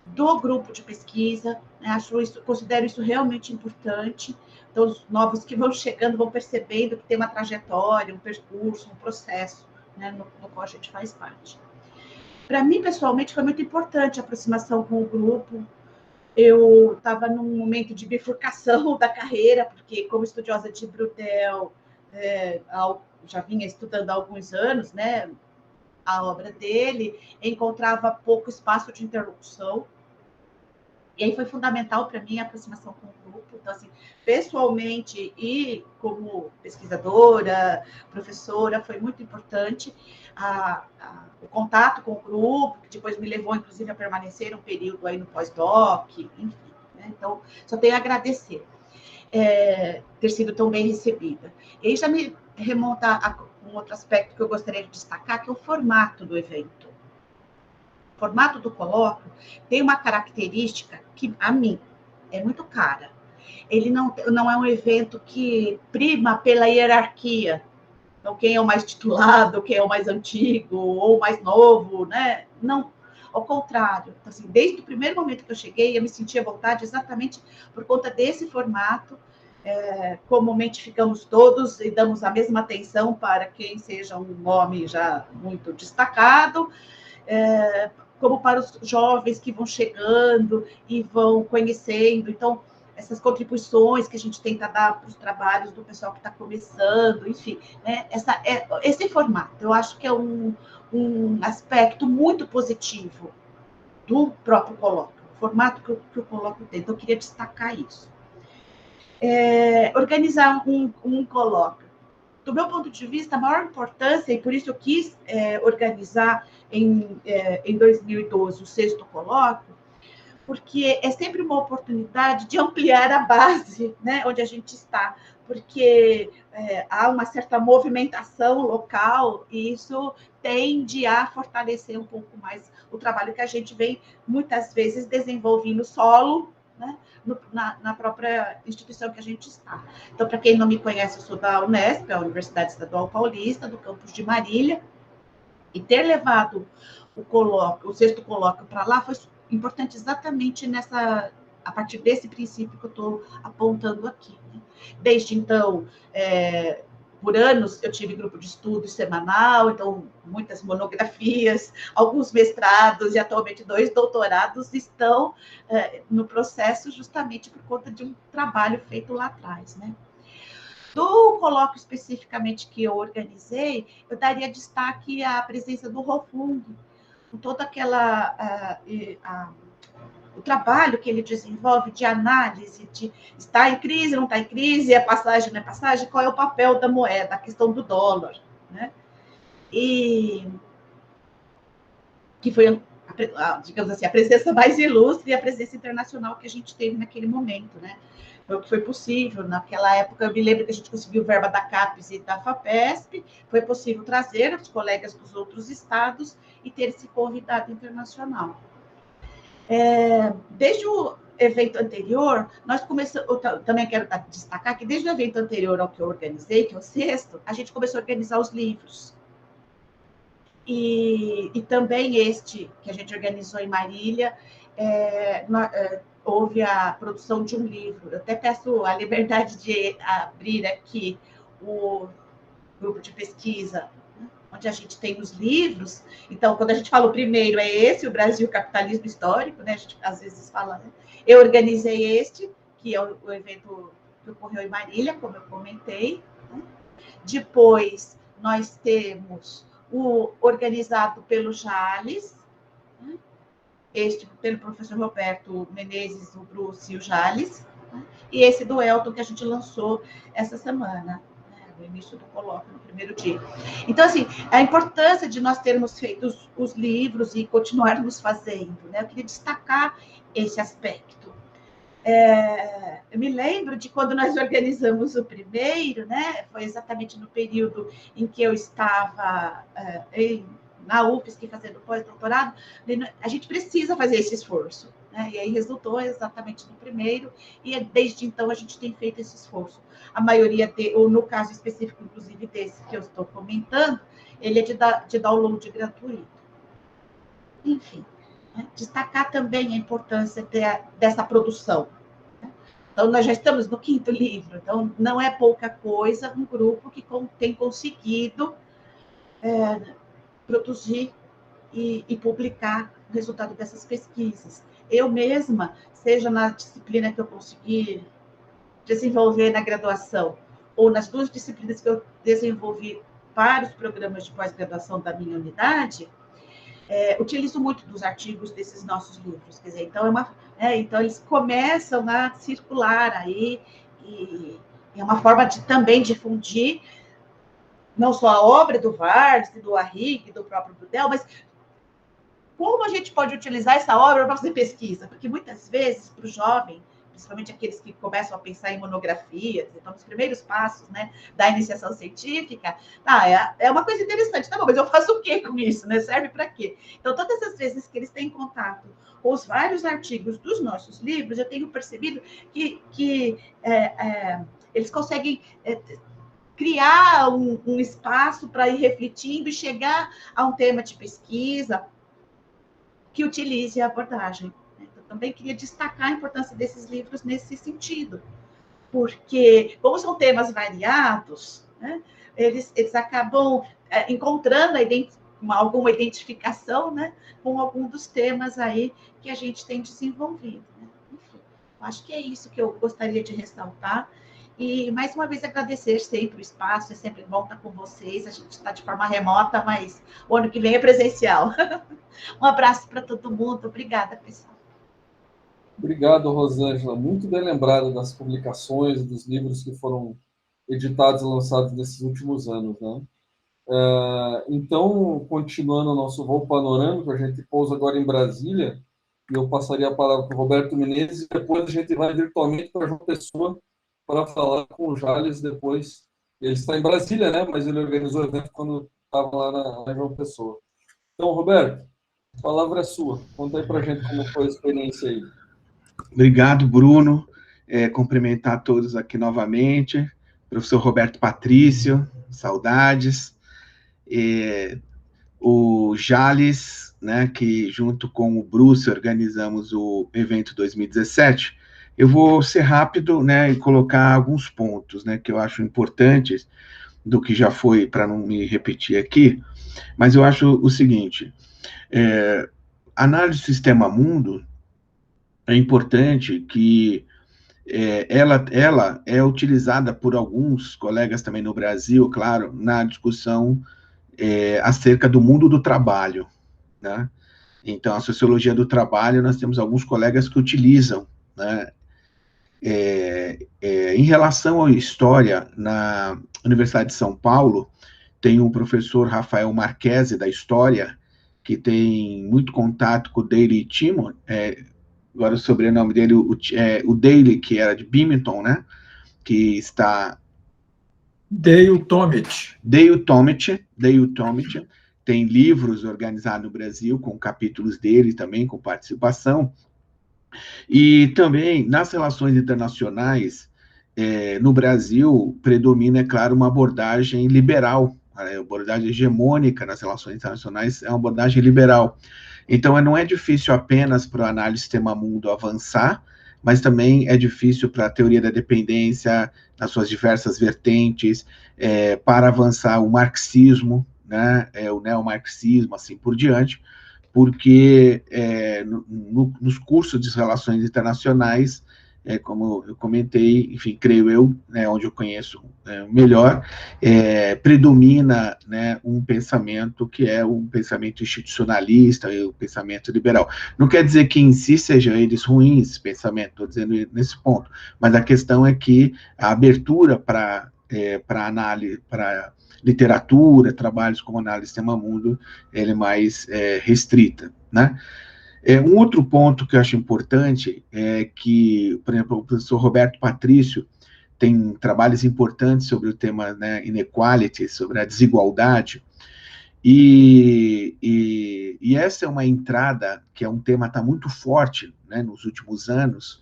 do grupo de pesquisa, né? Considero isso realmente importante. Então, os novos que vão chegando vão percebendo que tem uma trajetória, um percurso, um processo, né, no qual a gente faz parte. Para mim, pessoalmente, foi muito importante a aproximação com o grupo. Eu estava num momento de bifurcação da carreira, porque, como estudiosa de Braudel, já vinha estudando há alguns anos, né, a obra dele, encontrava pouco espaço de interlocução. E aí foi fundamental para mim a aproximação com o grupo. Então, assim, pessoalmente e como pesquisadora, professora, foi muito importante o contato com o grupo, que depois me levou, inclusive, a permanecer um período aí no pós-doc, enfim. Né? Então, só tenho a agradecer ter sido tão bem recebida. E aí já me remonta a um outro aspecto que eu gostaria de destacar, que é o formato do evento. O formato do colóquio tem uma característica que, a mim, é muito cara. Ele não é um evento que prima pela hierarquia. Então, quem é o mais titulado, quem é o mais antigo, ou o mais novo, né? Não, ao contrário. Então, assim, desde o primeiro momento que eu cheguei, eu me sentia à vontade exatamente por conta desse formato. Comumente ficamos todos e damos a mesma atenção para quem seja um nome já muito destacado, como para os jovens que vão chegando e vão conhecendo. Então, essas contribuições que a gente tenta dar para os trabalhos do pessoal que está começando, enfim, né? Esse formato, eu acho que é um aspecto muito positivo do próprio colóquio, o formato que o colóquio tem. Então, eu queria destacar isso. Organizar um colóquio. Do meu ponto de vista, a maior importância, e por isso eu quis organizar em 2012 o 6º colóquio, porque é sempre uma oportunidade de ampliar a base, né, onde a gente está, porque há uma certa movimentação local e isso tende a fortalecer um pouco mais o trabalho que a gente vem, muitas vezes, desenvolvendo solo, né, na própria instituição que a gente está. Então, para quem não me conhece, eu sou da Unesp, a Universidade Estadual Paulista, do campus de Marília, e ter levado o 6º colóquio para lá foi importante exatamente a partir desse princípio que eu estou apontando aqui. Né? Desde então, por anos, eu tive grupo de estudo semanal, então muitas monografias, alguns mestrados e atualmente 2 doutorados estão no processo justamente por conta de um trabalho feito lá atrás, né? Do colóquio especificamente que eu organizei, eu daria destaque à presença do Rofung, com toda aquela o trabalho que ele desenvolve de análise de está em crise, não está em crise, é passagem, não é passagem, qual é o papel da moeda, a questão do dólar, né? E que foi, digamos assim, a presença mais ilustre e a presença internacional que a gente teve naquele momento, né? Foi o que foi possível. Naquela época, eu me lembro que a gente conseguiu verba da CAPES e da FAPESP, foi possível trazer os colegas dos outros estados e ter esse convidado internacional. Desde o evento anterior, nós começamos, eu também quero destacar que desde o evento anterior ao que eu organizei, que é o 6º, a gente começou a organizar os livros. E também este, que a gente organizou em Marília, houve a produção de um livro. Eu até peço a liberdade de abrir aqui o grupo de pesquisa, né, onde a gente tem os livros. Então, quando a gente fala o primeiro, é esse, o Brasil, Capitalismo Histórico, né? A gente às vezes fala, né? Eu organizei este, que é o evento que ocorreu em Marília, como eu comentei. Né? Depois, nós temos o organizado pelo Jales, né? Este pelo professor Roberto Menezes, o Bruce e o Jales, né? E esse do Elton, que a gente lançou essa semana, né? No início do colóquio, no primeiro dia. Então, assim, a importância de nós termos feito os livros e continuarmos fazendo, né? Eu queria destacar esse aspecto. Eu me lembro de quando nós organizamos o primeiro, né? Foi exatamente no período em que eu estava na UFSC fazendo pós-doutorado. A gente precisa fazer esse esforço, né? E aí resultou exatamente no primeiro, e desde então a gente tem feito esse esforço. A maioria, ou no caso específico, inclusive desse que eu estou comentando, ele é de download gratuito. Enfim, né? Destacar também a importância dessa produção. Então, nós já estamos no 5º livro, então não é pouca coisa um grupo que tem conseguido produzir e publicar o resultado dessas pesquisas. Eu mesma, seja na disciplina que eu consegui desenvolver na graduação, ou nas 2 disciplinas que eu desenvolvi para os programas de pós-graduação da minha unidade, utilizo muito dos artigos desses nossos livros. Quer dizer, então, então eles começam a circular aí, e é uma forma de também difundir não só a obra do Vargas, do Arrighi, do próprio Brudel, mas como a gente pode utilizar essa obra para fazer pesquisa? Porque muitas vezes, para o jovem, principalmente aqueles que começam a pensar em monografias, então, nos primeiros passos, né, da iniciação científica, é uma coisa interessante, tá bom, mas eu faço o quê com isso, né? Serve para quê? Então, todas as vezes que eles têm contato com os vários artigos dos nossos livros, eu tenho percebido que eles conseguem criar um espaço para ir refletindo e chegar a um tema de pesquisa que utilize a abordagem. Eu também queria destacar a importância desses livros nesse sentido, porque, como são temas variados, né, eles acabam encontrando alguma identificação, né, com algum dos temas aí que a gente tem desenvolvido. Né? Enfim, acho que é isso que eu gostaria de ressaltar. E, mais uma vez, agradecer sempre o espaço, é sempre bom estar com vocês. A gente está de forma remota, mas o ano que vem é presencial. Um abraço para todo mundo. Obrigada, pessoal. Obrigado, Rosângela. Muito bem lembrada das publicações, dos livros que foram editados e lançados nesses últimos anos, né? Então, continuando o nosso voo panorâmico, a gente pousa agora em Brasília, e eu passaria a palavra para o Roberto Menezes, e depois a gente vai virtualmente para João Pessoa, para falar com o Jales depois. Ele está em Brasília, né? Mas ele organizou o evento quando estava lá na João Pessoa. Então, Roberto, a palavra é sua. Conta aí para a gente como foi a experiência aí. Obrigado, Bruno. Cumprimentar todos aqui novamente. Professor Roberto Patrício, saudades. O Jales, né, que junto com o Bruce organizamos o evento 2017. Eu vou ser rápido, né, e colocar alguns pontos, né, que eu acho importantes do que já foi, para não me repetir aqui, mas eu acho o seguinte, análise do sistema mundo é importante que ela é utilizada por alguns colegas também no Brasil, claro, na discussão acerca do mundo do trabalho, né? Então, a sociologia do trabalho, nós temos alguns colegas que utilizam, né? Em relação à história, na Universidade de São Paulo, tem um professor Rafael Marquese, da História, que tem muito contato com o Daley Timon, agora o sobrenome dele, o Daley, que era de Binghamton, né, que está... Dale Tomic. Tem livros organizados no Brasil, com capítulos dele também, com participação. E também, nas relações internacionais, no Brasil, predomina, é claro, uma abordagem liberal, a abordagem hegemônica nas relações internacionais é uma abordagem liberal. Então, não é difícil apenas para a análise do sistema mundo avançar, mas também é difícil para a teoria da dependência, nas suas diversas vertentes, para avançar o marxismo, né, o neomarxismo, assim por diante, porque nos cursos de relações internacionais, como eu comentei, enfim, creio eu, né, onde eu conheço melhor, predomina, né, um pensamento que é um pensamento institucionalista, e o pensamento liberal. Não quer dizer que em si sejam eles ruins, esse pensamento, estou dizendo nesse ponto, mas a questão é que a abertura para análise, para literatura, trabalhos como análise do sistema mundo, ele é mais restrita, né? Um outro ponto que eu acho importante é que, por exemplo, o professor Roberto Patrício tem trabalhos importantes sobre o tema, né, inequality, sobre a desigualdade, e essa é uma entrada, que é um tema que está muito forte né, nos últimos anos,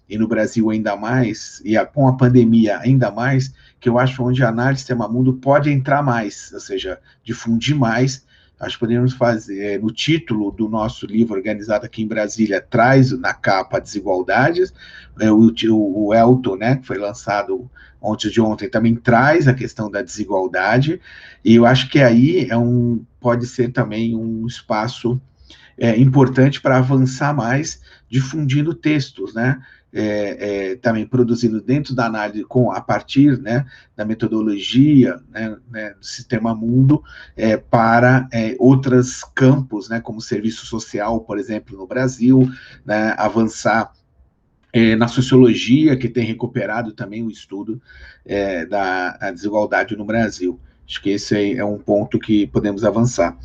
e no Brasil ainda mais, e com a pandemia ainda mais, que eu acho onde a análise Sistema Mundo pode entrar mais, ou seja, difundir mais. Acho que podemos fazer, no título do nosso livro, organizado aqui em Brasília, traz na capa desigualdades, o Elton, né, que foi lançado ontem, também traz a questão da desigualdade, e eu acho que aí pode ser também um espaço importante para avançar mais, difundindo textos, né, também produzindo dentro da análise, a partir, né, da metodologia, né, do Sistema Mundo, para outros campos, né, como serviço social, por exemplo, no Brasil, né, avançar na sociologia, que tem recuperado também o estudo da desigualdade no Brasil. Acho que esse é um ponto que podemos avançar.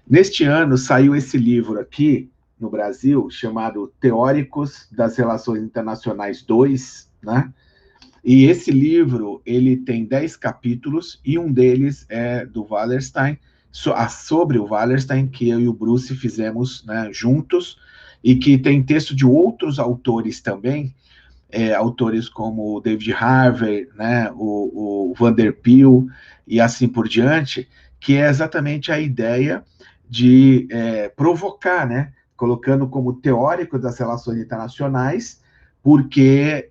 Neste ano, saiu esse livro aqui, no Brasil, chamado Teóricos das Relações Internacionais 2, né? E esse livro, ele tem 10 capítulos, e um deles é do Wallerstein, sobre o Wallerstein, que eu e o Bruce fizemos, né, juntos, e que tem texto de outros autores também, autores como o David Harvey, né, o Vanderbilt, e assim por diante, que é exatamente a ideia de provocar, né, colocando como teórico das relações internacionais, porque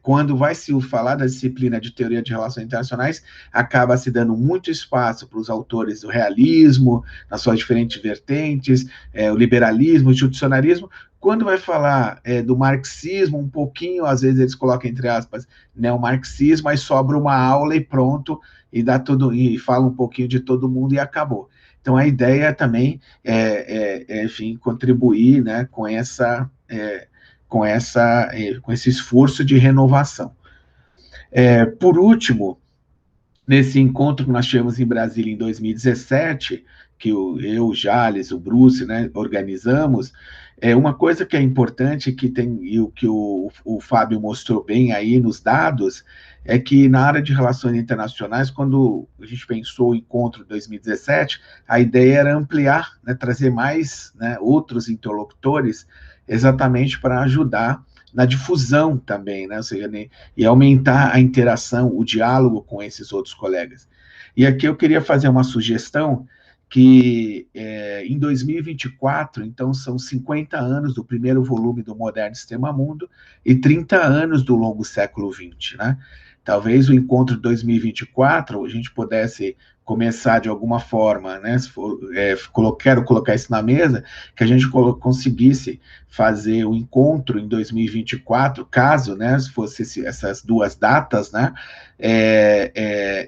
quando vai se falar da disciplina de teoria de relações internacionais, acaba se dando muito espaço para os autores do realismo, nas suas diferentes vertentes, o liberalismo, o institucionalismo. Quando vai falar do marxismo, um pouquinho, às vezes eles colocam entre aspas, neomarxismo, mas sobra uma aula e pronto, e dá tudo, e fala um pouquinho de todo mundo e acabou. Então, a ideia também enfim, contribuir, né, com esse esforço de renovação. Por último, nesse encontro que nós tivemos em Brasília em 2017, que eu, o Jales, o Bruce, né, organizamos, uma coisa que é importante, e o que o Fábio mostrou bem aí nos dados, é que na área de relações internacionais, quando a gente pensou o encontro de 2017, a ideia era ampliar, né, trazer mais, né, outros interlocutores, exatamente para ajudar na difusão também, né, ou seja, e aumentar a interação, o diálogo com esses outros colegas. E aqui eu queria fazer uma sugestão, que em 2024, então, são 50 anos do primeiro volume do Moderno Sistema Mundo e 30 anos do Longo Século XX, né? Talvez o encontro de 2024 a gente pudesse começar de alguma forma, né? Se for, quero colocar isso na mesa, que a gente conseguisse fazer o encontro em 2024, caso, né, se fosse essas duas datas, né?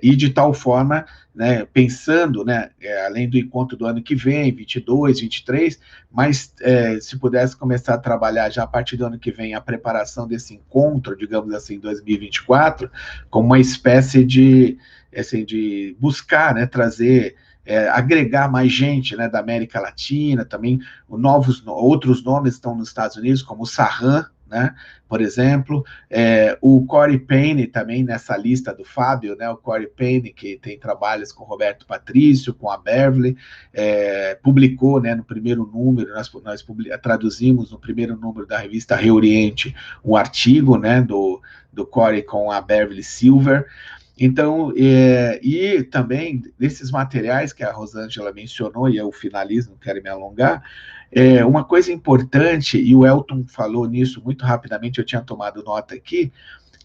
E de tal forma, né, pensando, né, além do encontro do ano que vem, 22, 23, mas se pudesse começar a trabalhar já a partir do ano que vem a preparação desse encontro, digamos assim, 2024, como uma espécie de, assim, de buscar, né, trazer, agregar mais gente, né, da América Latina, também outros nomes estão nos Estados Unidos, como o Sarran, né, por exemplo, o Corey Payne também nessa lista do Fábio, né, o Corey Payne, que tem trabalhos com Roberto Patrício, com a Beverly, publicou, né, no primeiro número, nós traduzimos no primeiro número da revista Reoriente um artigo, né, do Corey com a Beverly Silver. Então, e também desses materiais que a Rosângela mencionou, e eu finalizo, não quero me alongar, uma coisa importante, e o Elton falou nisso muito rapidamente, eu tinha tomado nota aqui,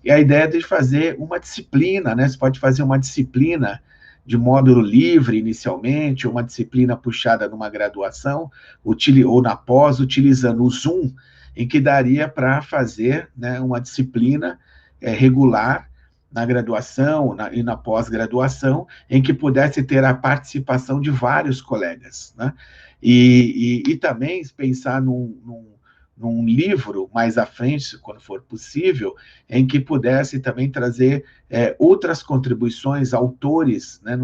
é a ideia de fazer uma disciplina, né? Você pode fazer uma disciplina de módulo livre inicialmente, ou uma disciplina puxada numa graduação, ou na pós, utilizando o Zoom, em que daria para fazer, né, uma disciplina regular, na graduação e na pós-graduação, em que pudesse ter a participação de vários colegas, né? E também pensar num livro mais à frente, quando for possível, em que pudesse também trazer outras contribuições, autores, né,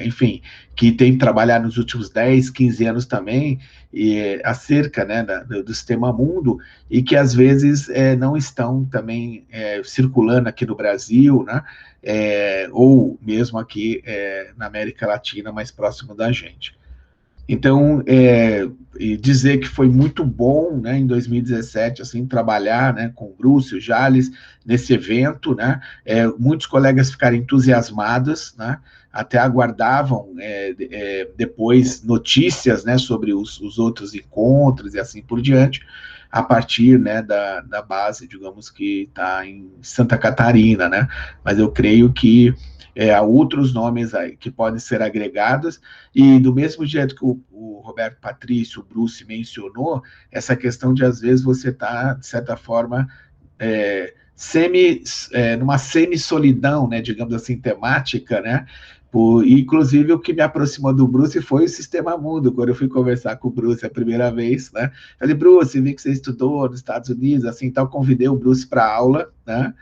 enfim, que têm trabalhado nos últimos 10, 15 anos também, acerca, né, do Sistema Mundo, e que às vezes não estão também circulando aqui no Brasil, né, ou mesmo aqui na América Latina, mais próximo da gente. Então, e dizer que foi muito bom, né, em 2017, assim, trabalhar, né, com o Bruce, o Jales, nesse evento, né, muitos colegas ficaram entusiasmados, né, até aguardavam depois notícias, né, sobre os outros encontros e assim por diante, a partir, né, da base, digamos, que está em Santa Catarina, né, mas eu creio que há outros nomes aí que podem ser agregados, e do mesmo jeito que o Roberto Patrício, o Bruce mencionou, essa questão de, às vezes, você está, de certa forma, numa semi-solidão, né, digamos assim, temática, né, inclusive o que me aproximou do Bruce foi o Sistema Mundo, quando eu fui conversar com o Bruce a primeira vez, né, falei, Bruce, vi que você estudou nos Estados Unidos, assim, então convidei o Bruce para aula, né,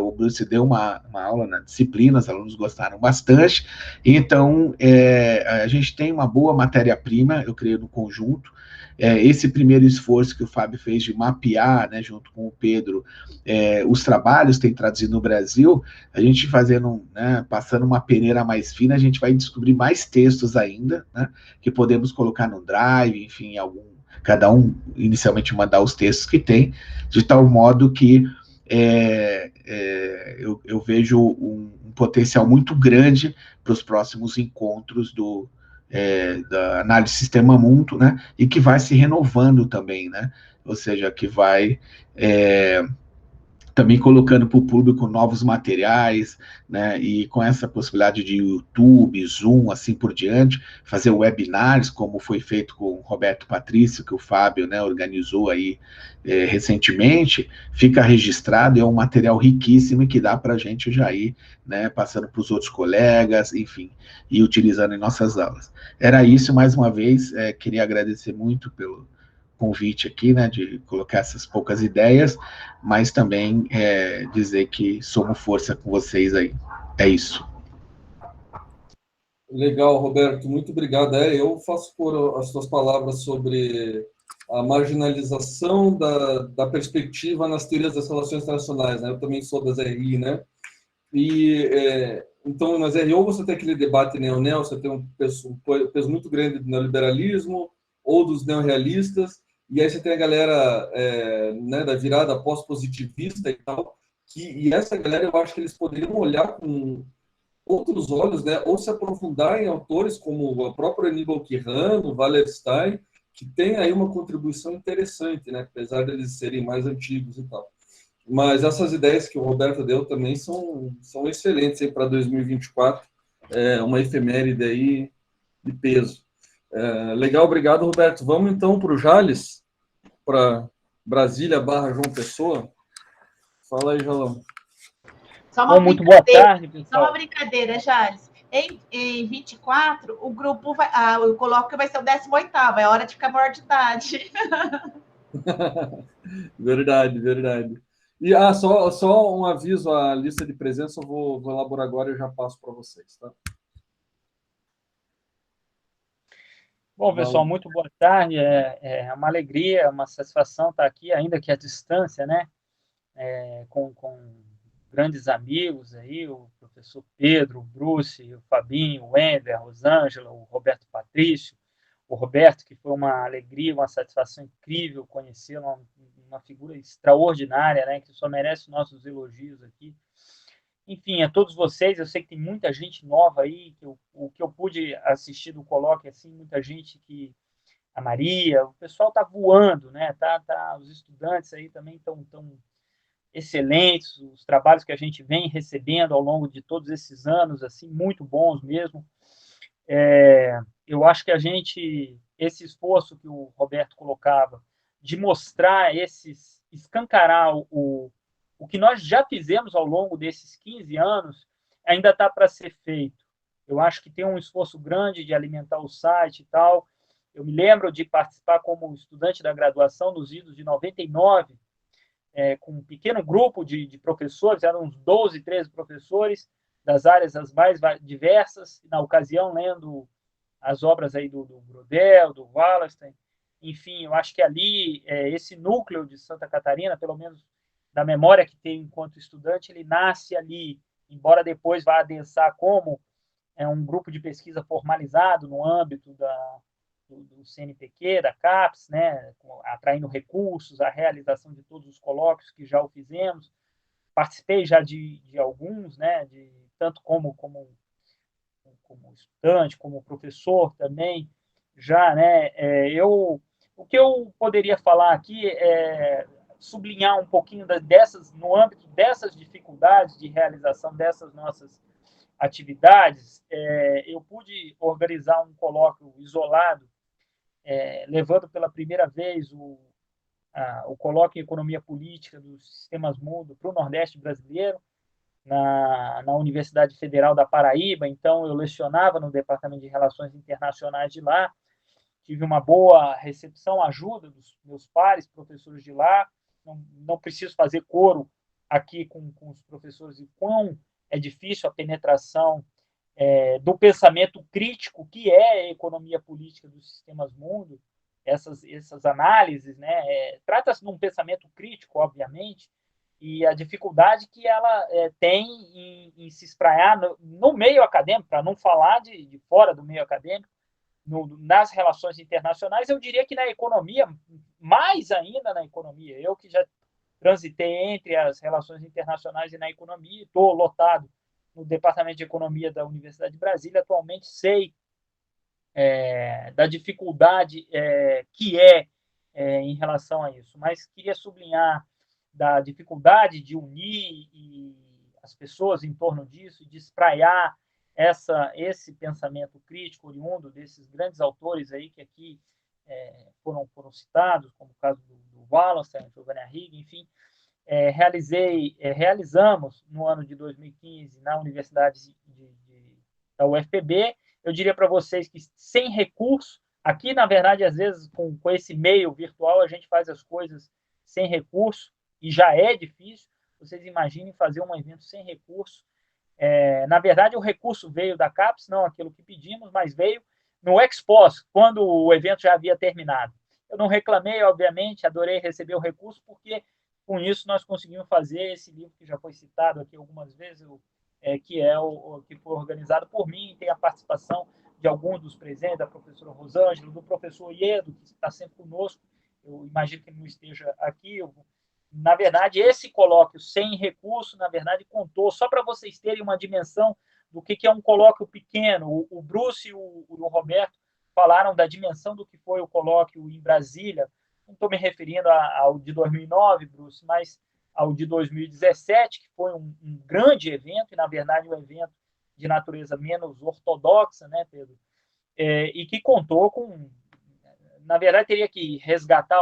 o Bruce deu uma aula na disciplina, os alunos gostaram bastante, então a gente tem uma boa matéria-prima, eu creio, no conjunto. Esse primeiro esforço que o Fábio fez de mapear, né, junto com o Pedro, os trabalhos que tem traduzido no Brasil, a gente fazendo, né, passando uma peneira mais fina, a gente vai descobrir mais textos ainda, né, que podemos colocar no Drive, enfim, cada um inicialmente mandar os textos que tem, de tal modo que eu vejo um potencial muito grande para os próximos encontros da análise Sistema Mundo, né, e que vai se renovando também, né, ou seja, que vai também colocando para o público novos materiais, né, e com essa possibilidade de YouTube, Zoom, assim por diante, fazer webinars, como foi feito com o Roberto Patrício, que o Fábio, né, organizou aí recentemente, fica registrado, é um material riquíssimo que dá para a gente já ir, né, passando para os outros colegas, enfim, e utilizando em nossas aulas. Era isso, mais uma vez, queria agradecer muito pelo convite aqui, né, de colocar essas poucas ideias, mas também dizer que somos força com vocês aí. É isso. Legal, Roberto, muito obrigado. Eu faço por as suas palavras sobre a marginalização da perspectiva nas teorias das relações internacionais, né? Eu também sou das RI, né? E então, nas RO você tem aquele debate neo-neo, você tem um peso muito grande do neoliberalismo ou dos neorrealistas, e aí você tem a galera né, da virada pós-positivista e tal, e essa galera eu acho que eles poderiam olhar com outros olhos, né, ou se aprofundar em autores como o próprio Aníbal Quirrano, Wallerstein, que tem aí uma contribuição interessante, né, apesar de eles serem mais antigos e tal. Mas essas ideias que o Roberto deu também são excelentes para 2024, uma efeméride aí de peso. Legal, obrigado, Roberto. Vamos então para o Jales, para Brasília / João Pessoa. Fala aí, Jalão. Muito boa tarde, pessoal. Só uma brincadeira, Jales. Em 24, o grupo o colóquio vai ser o 18º, é hora de ficar maior de idade. Verdade, verdade. E só um aviso, a lista de presença eu vou elaborar agora e eu já passo para vocês, tá? Bom, pessoal, muito boa tarde. É uma alegria, uma satisfação estar aqui, ainda que à distância, né? Com grandes amigos aí, o professor Pedro, o Bruce, o Fabinho, o Ender, a Rosângela, o Roberto Patrício, o Roberto, que foi uma alegria, uma satisfação incrível conhecê-lo, uma figura extraordinária, né, que só merece nossos elogios aqui. Enfim, a todos vocês, eu sei que tem muita gente nova aí, o que eu pude assistir do colóquio, assim, muita gente a Maria, o pessoal está voando, né, os estudantes aí também estão excelentes, os trabalhos que a gente vem recebendo ao longo de todos esses anos, assim, muito bons mesmo. Eu acho que esse esforço que o Roberto colocava, de mostrar escancarar o que nós já fizemos ao longo desses 15 anos, ainda está para ser feito. Eu acho que tem um esforço grande de alimentar o site e tal. Eu me lembro de participar como estudante da graduação nos idos de 99, com um pequeno grupo de professores, eram uns 12, 13 professores das áreas as mais diversas, na ocasião lendo as obras aí do Brodel, do Wallerstein. Enfim, eu acho que ali, esse núcleo de Santa Catarina, pelo menos da memória que tenho enquanto estudante, ele nasce ali, embora depois vá adensar como um grupo de pesquisa formalizado no âmbito do CNPq, da CAPES, né, atraindo recursos, a realização de todos os colóquios que já o fizemos. Participei já de alguns, né, tanto como estudante, como professor também, já, né, o que eu poderia falar aqui é sublinhar um pouquinho no âmbito dessas dificuldades de realização dessas nossas atividades. Eu pude organizar um colóquio isolado, levando pela primeira vez o colóquio em Economia Política dos Sistemas Mundo para o Nordeste brasileiro, na Universidade Federal da Paraíba. Então, eu lecionava no Departamento de Relações Internacionais de lá, tive uma boa recepção, ajuda dos meus pares, professores de lá, não preciso fazer coro aqui com os professores e quão é difícil a penetração do pensamento crítico, que é a economia política dos sistemas mundo, essas análises, né? Trata-se de um pensamento crítico, obviamente, e a dificuldade que ela tem em se espraiar no meio acadêmico, para não falar de fora do meio acadêmico, nas relações internacionais. Eu diria que na economia, mais ainda na economia, eu que já transitei entre as relações internacionais e na economia, estou lotado no Departamento de Economia da Universidade de Brasília, atualmente sei da dificuldade que em relação a isso, mas queria sublinhar da dificuldade de unir as pessoas em torno disso, de espraiar esse pensamento crítico oriundo desses grandes autores aí que aqui foram citados, como o caso do Wallerstein, Giovanni Arrighi, enfim. Realizamos no ano de 2015 na Universidade da UFPB. Eu diria para vocês que sem recurso, aqui na verdade às vezes com esse meio virtual a gente faz as coisas sem recurso e já é difícil. Vocês imaginem fazer um evento sem recurso. Na verdade o recurso veio da CAPES, não aquilo que pedimos, mas veio no ex-pós, quando o evento já havia terminado. Eu não reclamei, obviamente, adorei receber o recurso, porque com isso nós conseguimos fazer esse livro que já foi citado aqui algumas vezes, que que foi organizado por mim, tem a participação de alguns dos presentes, da professora Rosângela, do professor Iedo, que está sempre conosco. Eu imagino que ele não esteja aqui. Na verdade, esse colóquio sem recurso, na verdade, contou, só para vocês terem uma dimensão do que é um colóquio pequeno. O Bruce e o Roberto falaram da dimensão do que foi o colóquio em Brasília. Não estou me referindo ao de 2009, Bruce, mas ao de 2017, que foi um grande evento, e, na verdade, um evento de natureza menos ortodoxa, né, Pedro? E que contou com... Na verdade, teria que resgatar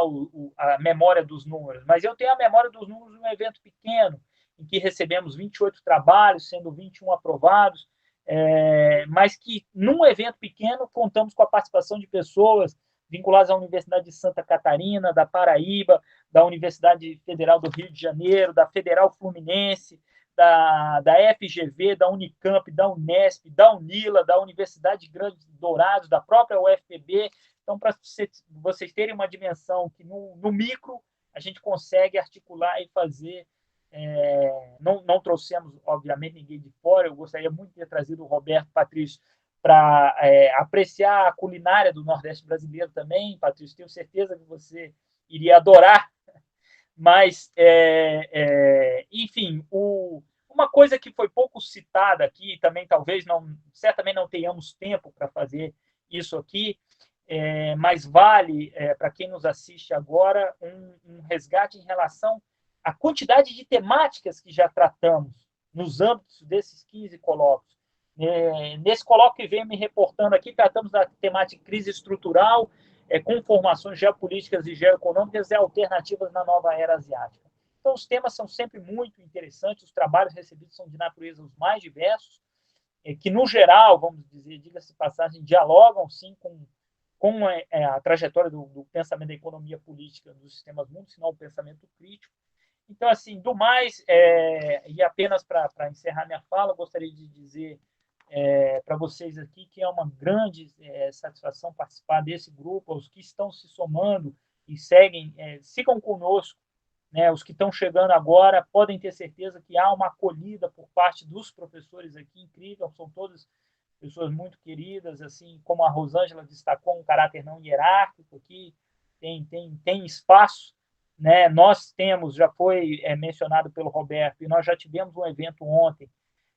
a memória dos números, mas eu tenho a memória dos números de um evento pequeno, em que recebemos 28 trabalhos, sendo 21 aprovados, mas que, num evento pequeno, contamos com a participação de pessoas vinculadas à Universidade de Santa Catarina, da Paraíba, da Universidade Federal do Rio de Janeiro, da Federal Fluminense, da FGV, da Unicamp, da Unesp, da Unila, da Universidade de Grande Dourados, da própria UFPB. Então, para vocês terem uma dimensão que no micro a gente consegue articular e fazer. Não trouxemos, obviamente, ninguém de fora. Eu gostaria muito de ter trazido o Roberto Patrício para apreciar a culinária do Nordeste brasileiro também. Patrício, tenho certeza que você iria adorar. Mas, enfim, uma coisa que foi pouco citada aqui, também talvez certamente não tenhamos tempo para fazer isso aqui, mas vale, para quem nos assiste agora, um resgate em relação à quantidade de temáticas que já tratamos nos âmbitos desses 15 colóquios. Nesse colóquio que venho me reportando aqui, tratamos da temática crise estrutural, com formações geopolíticas e geoeconômicas e alternativas na nova era asiática. Então, os temas são sempre muito interessantes, os trabalhos recebidos são de natureza os mais diversos, que, no geral, vamos dizer, diga-se de passagem, dialogam, sim, com a trajetória do pensamento da economia política dos sistemas mundos, senão o pensamento crítico. Então, assim, do mais, e apenas para encerrar minha fala, eu gostaria de dizer para vocês aqui que é uma grande satisfação participar desse grupo, os que estão se somando e sigam conosco, né? Os que estão chegando agora podem ter certeza que há uma acolhida por parte dos professores aqui incrível, são todos pessoas muito queridas, assim, como a Rosângela destacou, um caráter não hierárquico aqui, tem espaço, né? Nós temos, já foi mencionado pelo Roberto, e nós já tivemos um evento ontem,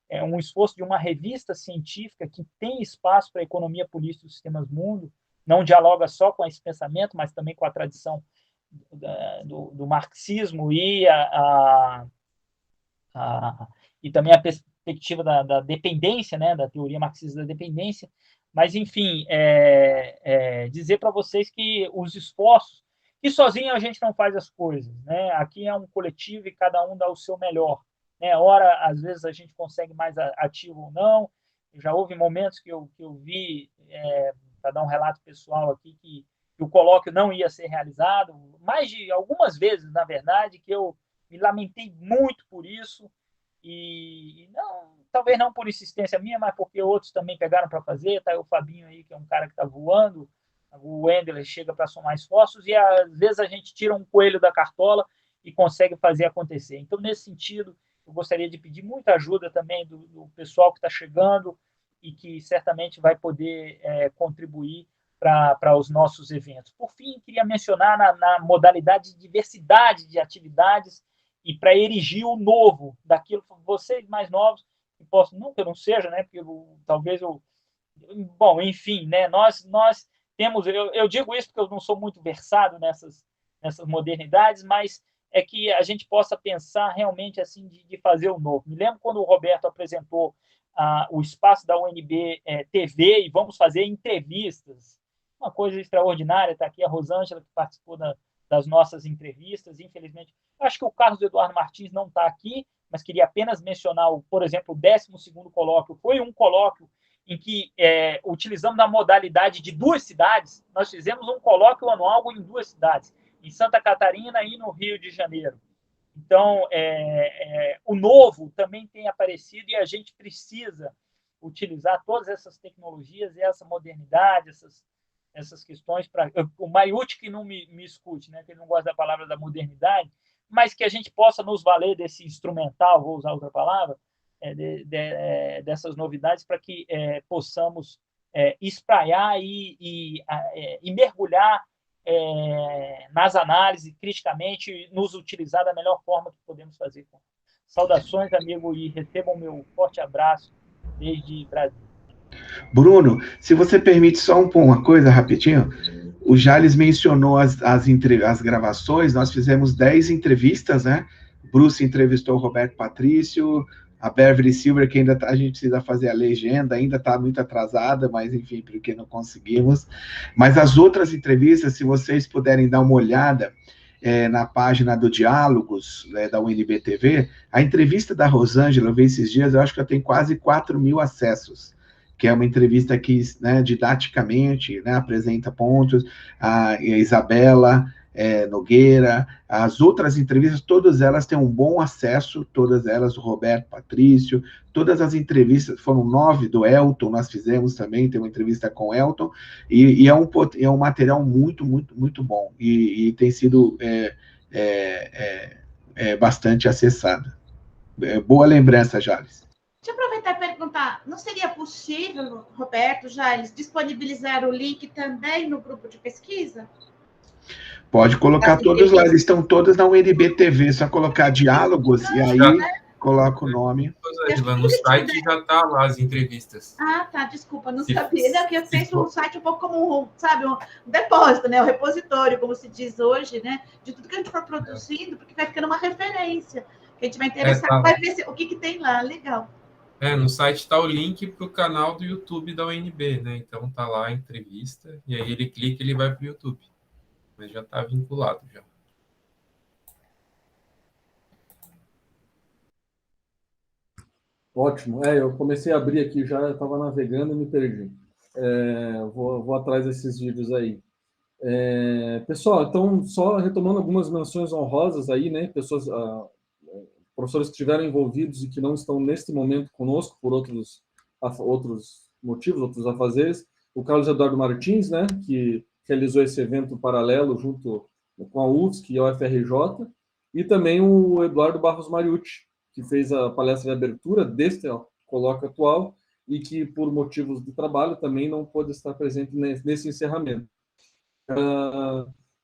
um esforço de uma revista científica que tem espaço para a economia política dos sistemas mundo, não dialoga só com esse pensamento, mas também com a tradição do marxismo e e também a perspectiva da dependência, né, da teoria marxista da dependência. Mas, enfim, dizer para vocês que os esforços, que sozinho a gente não faz as coisas, né? Aqui é um coletivo e cada um dá o seu melhor. Né? Ora, às vezes a gente consegue mais ativo ou não. Já houve momentos que eu vi, para dar um relato pessoal aqui, que o colóquio não ia ser realizado, mais de algumas vezes, na verdade, que eu me lamentei muito por isso, e não, talvez não por insistência minha, mas porque outros também pegaram para fazer. Tá aí o Fabinho aí, que é um cara que está voando, o Wendler chega para somar esforços, e às vezes a gente tira um coelho da cartola e consegue fazer acontecer. Então, nesse sentido, eu gostaria de pedir muita ajuda também do pessoal que está chegando e que certamente vai poder contribuir para os nossos eventos. Por fim, queria mencionar na modalidade de diversidade de atividades e para erigir o novo daquilo, vocês mais novos, que possam, não que eu não seja, né, porque talvez eu... Bom, enfim, né, nós temos... Eu digo isso porque eu não sou muito versado nessas modernidades, mas é que a gente possa pensar realmente assim de fazer o novo. Me lembro quando o Roberto apresentou o espaço da UNB TV, e vamos fazer entrevistas. Uma coisa extraordinária, está aqui a Rosângela, que participou das nossas entrevistas, infelizmente. Acho que o Carlos Eduardo Martins não está aqui, mas queria apenas mencionar, por exemplo, o 12º colóquio. Foi um colóquio em que utilizamos a modalidade de 2 cidades. Nós fizemos um colóquio anual em 2 cidades, em Santa Catarina e no Rio de Janeiro. Então, o novo também tem aparecido, e a gente precisa utilizar todas essas tecnologias e essa modernidade, essas questões para... O Maiuti que não me escute, né, que ele não gosta da palavra da modernidade, mas que a gente possa nos valer desse instrumental, vou usar outra palavra, dessas novidades, para que possamos espraiar e mergulhar nas análises, criticamente, nos utilizar da melhor forma que podemos fazer. Saudações, amigo, e recebam meu forte abraço desde Brasília. Bruno, se você permite só uma coisa rapidinho, o Jales mencionou as gravações, nós fizemos 10 entrevistas, né? Bruce entrevistou o Roberto Patrício, a Beverly Silver, que ainda a gente precisa fazer a legenda, ainda está muito atrasada, mas enfim, porque não conseguimos. Mas as outras entrevistas, se vocês puderem dar uma olhada na página do Diálogos, da UNB TV, a entrevista da Rosângela, eu vi esses dias, eu acho que já tem quase 4.000 acessos, que é uma entrevista que, né, didaticamente, né, apresenta pontos, a Isabela Nogueira, as outras entrevistas, todas elas têm um bom acesso, todas elas, o Roberto Patrício, todas as entrevistas, foram 9 do Elton, nós fizemos também, tem uma entrevista com o Elton, e é um material muito, muito, muito bom, e tem sido bastante acessado. Boa lembrança, Jales. Deixa eu aproveitar e perguntar, não seria possível, Roberto, Jales, disponibilizar o link também no grupo de pesquisa? Pode colocar todos lá, eles estão todos na UNB TV, só colocar Diálogos, e aí coloca o nome. Angela, no site já está lá as entrevistas. Ah, tá, desculpa, não sabia. Não, que eu penso o site um pouco como, sabe, um depósito, né? O repositório, como se diz hoje, né? De tudo que a gente for produzindo, porque vai ficando uma referência. Que a gente vai interessar, vai ver o que tem lá, legal. No site está o link para o canal do YouTube da UNB, né? Então tá lá a entrevista, e aí ele clica e ele vai para o YouTube. Mas já está vinculado já. Ótimo. Eu comecei a abrir aqui já, estava navegando e me perdi. Vou atrás desses vídeos aí. Pessoal, então, só retomando algumas menções honrosas aí, né? Pessoas, professores que estiveram envolvidos e que não estão neste momento conosco por outros motivos, outros afazeres. O Carlos Eduardo Martins, né? Que realizou esse evento paralelo junto com a UFSC e a UFRJ, e também o Eduardo Barros Mariucci, que fez a palestra de abertura deste colóquio atual, e que, por motivos de trabalho, também não pôde estar presente nesse encerramento.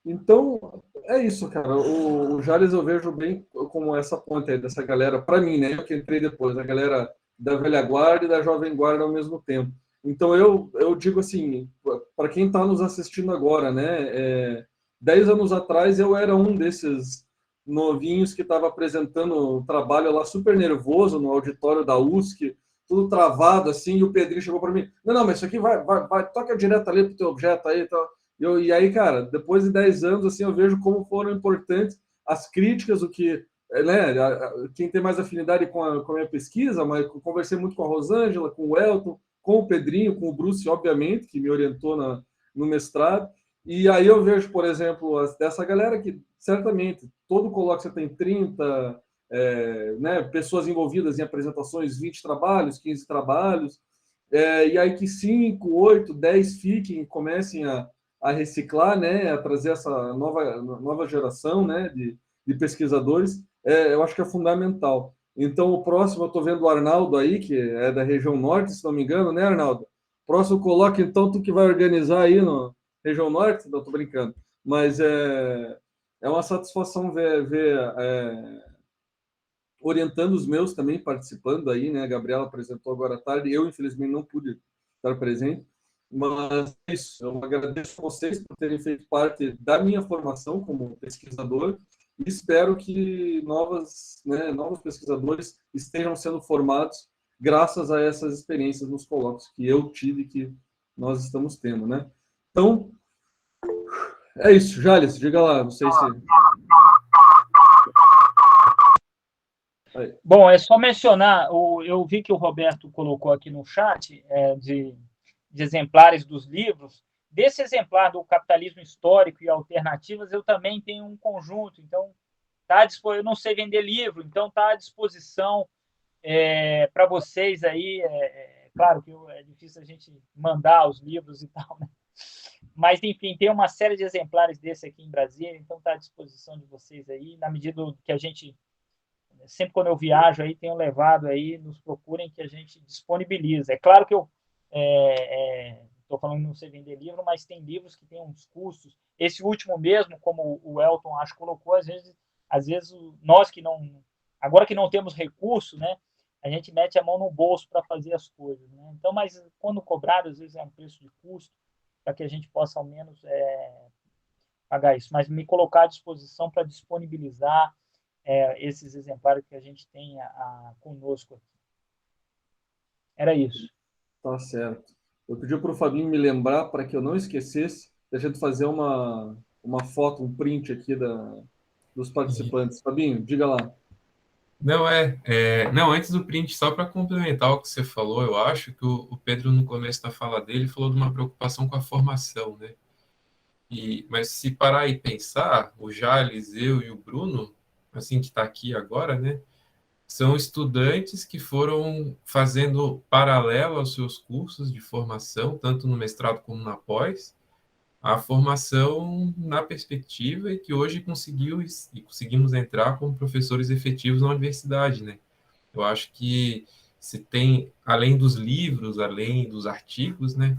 Então, é isso, cara. O Jales eu vejo bem como essa ponte aí dessa galera, para mim, né? Eu que entrei depois, a galera da velha guarda e da jovem guarda ao mesmo tempo. Então, eu digo assim, para quem está nos assistindo agora, né? 10 anos atrás eu era um desses novinhos que estava apresentando o trabalho lá super nervoso no auditório da USC, tudo travado assim, e o Pedrinho chegou para mim, não, mas isso aqui vai, toca direto ali pro teu objeto aí e tal. E aí, cara, depois de 10 anos, assim, eu vejo como foram importantes as críticas, o que, né, quem tem mais afinidade com a minha pesquisa, mas eu conversei muito com a Rosângela, com o Elton, com o Pedrinho, com o Bruce, obviamente, que me orientou no mestrado. E aí eu vejo, por exemplo, dessa galera que, certamente, todo colóquio você tem 30, né, pessoas envolvidas em apresentações, 20 trabalhos, 15 trabalhos, e aí que 5, 8, 10 fiquem, comecem a reciclar, né, a trazer essa nova geração, né, de pesquisadores, eu acho que é fundamental. Então, o próximo, eu estou vendo o Arnaldo aí, que é da região norte, se não me engano, né, Arnaldo? Próximo colóquio, então, tu que vai organizar aí na região norte? Não, estou brincando. Mas é uma satisfação ver orientando os meus também, participando aí, né? A Gabriela apresentou agora à tarde, eu, infelizmente, não pude estar presente, mas é isso, eu agradeço a vocês por terem feito parte da minha formação como pesquisador e espero que novos pesquisadores estejam sendo formados graças a essas experiências nos colóquios que eu tive e que nós estamos tendo, né? Então, é isso. Jales, diga lá, não sei se... Aí. Bom, é só mencionar, eu vi que o Roberto colocou aqui no chat de exemplares dos livros. Desse exemplar do Capitalismo Histórico e Alternativas, eu também tenho um conjunto, então eu não sei vender livro, então está à disposição para vocês aí. Claro que é difícil a gente mandar os livros e tal, né? Mas, enfim, tem uma série de exemplares desse aqui em Brasília, então está à disposição de vocês aí, na medida que a gente, sempre quando eu viajo aí, tenho levado aí, nos procurem que a gente disponibiliza. É claro que eu estou falando que não sei vender livro, mas tem livros que têm uns custos. Esse último mesmo, como o Elton, acho que colocou, às vezes nós que não... Agora que não temos recurso, né, a gente mete a mão no bolso para fazer as coisas, né? Então, mas quando cobrado, às vezes é um preço de custo, para que a gente possa, ao menos, pagar isso. Mas me colocar à disposição para disponibilizar esses exemplares que a gente tem conosco aqui. Era isso. Tá certo. Eu pedi para o Fabinho me lembrar, para que eu não esquecesse, da gente fazer uma foto, um print aqui dos participantes. Fabinho, diga lá. Não, não, antes do print, só para complementar o que você falou, eu acho que o Pedro, no começo da fala dele, falou de uma preocupação com a formação, né? Mas se parar e pensar, o Jales, eu e o Bruno, assim, que está aqui agora, né? São estudantes que foram fazendo paralelo aos seus cursos de formação, tanto no mestrado como na pós, a formação na perspectiva e que hoje conseguimos entrar como professores efetivos na universidade, né? Eu acho que se tem, além dos livros, além dos artigos, né?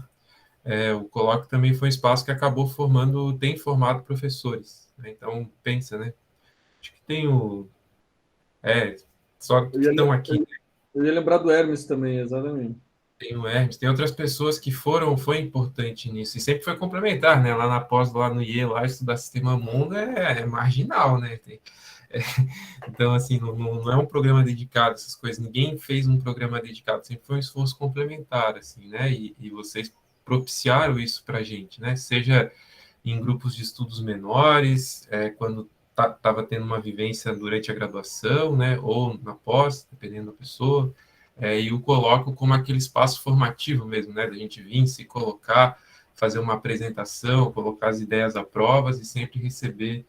O colóquio também foi um espaço que tem formado professores, né? Então, pensa, né? Acho que tem só que estão aqui. Eu ia lembrar do Hermes também, exatamente. Tem o Hermes, tem outras pessoas que foi importante nisso, e sempre foi complementar, né? Lá na pós, lá no IE, lá estudar sistema mundo é marginal, né? Então, assim, não é um programa dedicado a essas coisas, ninguém fez um programa dedicado, sempre foi um esforço complementar, assim, né? E vocês propiciaram isso para a gente, né? Seja em grupos de estudos menores, quando estava tendo uma vivência durante a graduação, né? Ou na pós, dependendo da pessoa. E o colóquio como aquele espaço formativo mesmo, né? Da gente vir, se colocar, fazer uma apresentação, colocar as ideias à prova e sempre receber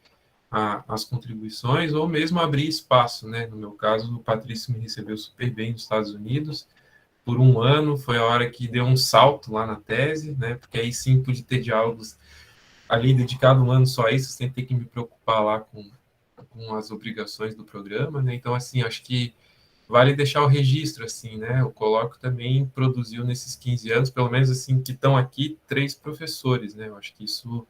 as contribuições, ou mesmo abrir espaço, né? No meu caso, o Patrício me recebeu super bem nos Estados Unidos, por um ano, foi a hora que deu um salto lá na tese, né? Porque aí sim pude ter diálogos ali dedicado um ano só a isso, sem ter que me preocupar lá com as obrigações do programa, né? Então, assim, acho que vale deixar o registro, assim, né? O colóquio também produziu nesses 15 anos, pelo menos assim, que estão aqui, 3 professores, né? Eu acho que isso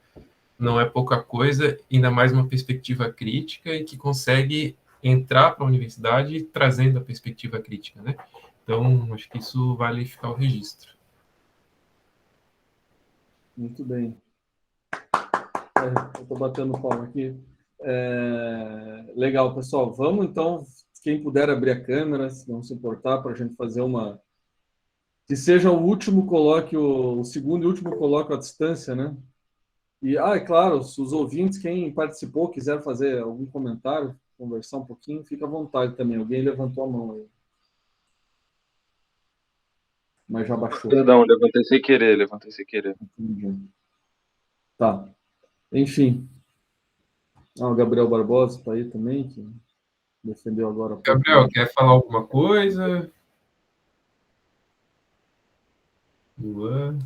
não é pouca coisa, ainda mais uma perspectiva crítica e que consegue entrar para a universidade trazendo a perspectiva crítica, né? Então, acho que isso vale ficar o registro. Muito bem. Eu estou batendo palma aqui. Legal, pessoal. Vamos, então, quem puder abrir a câmera, se não se importar, para a gente fazer uma... Que seja o último colóquio, o segundo e último colóquio à distância, né? E, é claro, se os ouvintes, quem participou, quiser fazer algum comentário, conversar um pouquinho, fica à vontade também. Alguém levantou a mão aí. Mas já baixou. Perdão, levantei sem querer. Entendi. Tá. Enfim. O Gabriel Barbosa está aí também, que defendeu agora. Gabriel, quer falar alguma coisa? Luan?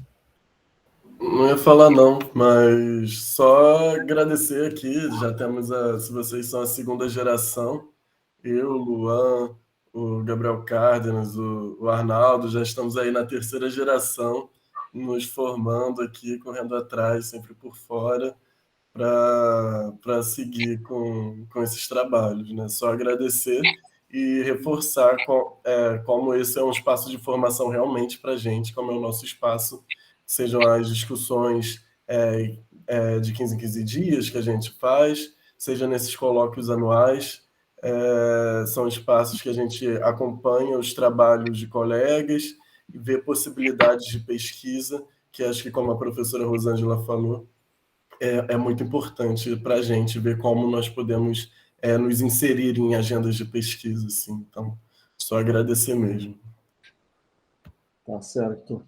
Não ia falar não, mas só agradecer aqui, já temos se vocês são a segunda geração, eu, o Luan, o Gabriel Cárdenas, o Arnaldo, já estamos aí na terceira geração, nos formando aqui, correndo atrás, sempre por fora, para seguir com esses trabalhos, né? Só agradecer e reforçar como esse é um espaço de formação realmente para a gente, como é o nosso espaço, sejam as discussões de 15 em 15 dias que a gente faz, seja nesses colóquios anuais, são espaços que a gente acompanha os trabalhos de colegas e vê possibilidades de pesquisa, que acho que, como a professora Rosângela falou, é muito importante para a gente ver como nós podemos nos inserir em agendas de pesquisa. Assim. Então, só agradecer mesmo. Tá certo.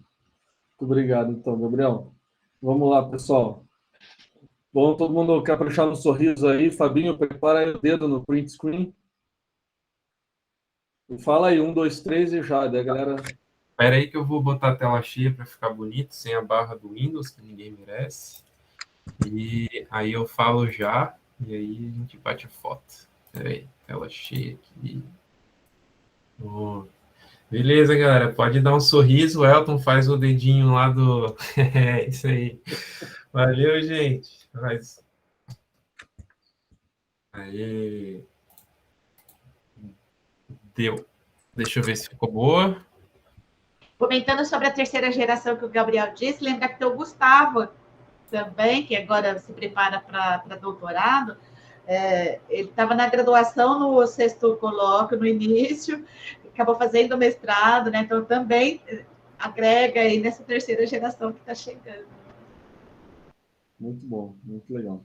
Muito obrigado, então, Gabriel. Vamos lá, pessoal. Bom, todo mundo caprichar no sorriso aí. Fabinho, prepara aí o dedo no print screen. E fala aí, 1, 2, 3 e já. Daí a galera... Espera aí que eu vou botar a tela cheia para ficar bonito, sem a barra do Windows, que ninguém merece. E aí eu falo já, e aí a gente bate a foto. Espera aí, tela cheia aqui. Oh. Beleza, galera, pode dar um sorriso. O Elton faz o dedinho lá do... É isso aí. Valeu, gente. Aí. Deu. Deixa eu ver se ficou boa. Comentando sobre a terceira geração que o Gabriel disse, lembra que tem o Gustavo também, que agora se prepara para doutorado. Ele estava na graduação no 6º colóquio, no início, acabou fazendo mestrado, né? Então também agrega aí nessa terceira geração que está chegando. Muito bom, muito legal.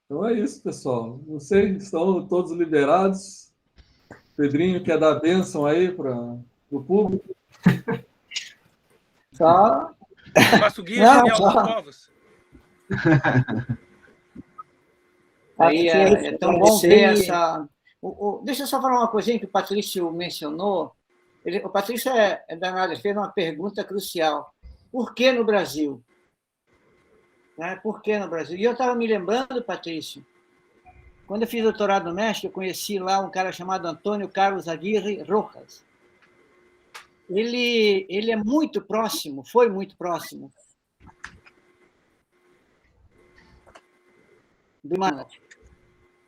Então é isso, pessoal. Não sei, estão todos liberados. Pedrinho quer dar a bênção aí para o público? Tá. Faço guia genial dos povos. Aí é tão bom ver essa... Deixa eu só falar uma coisinha que o Patrício mencionou. O Patrício é danado, ele fez uma pergunta crucial. Por que no Brasil? Por que no Brasil? E eu estava me lembrando, Patrício, quando eu fiz doutorado no México, eu conheci lá um cara chamado Antônio Carlos Aguirre Rojas. Ele é muito próximo, foi muito próximo do Emmanuel.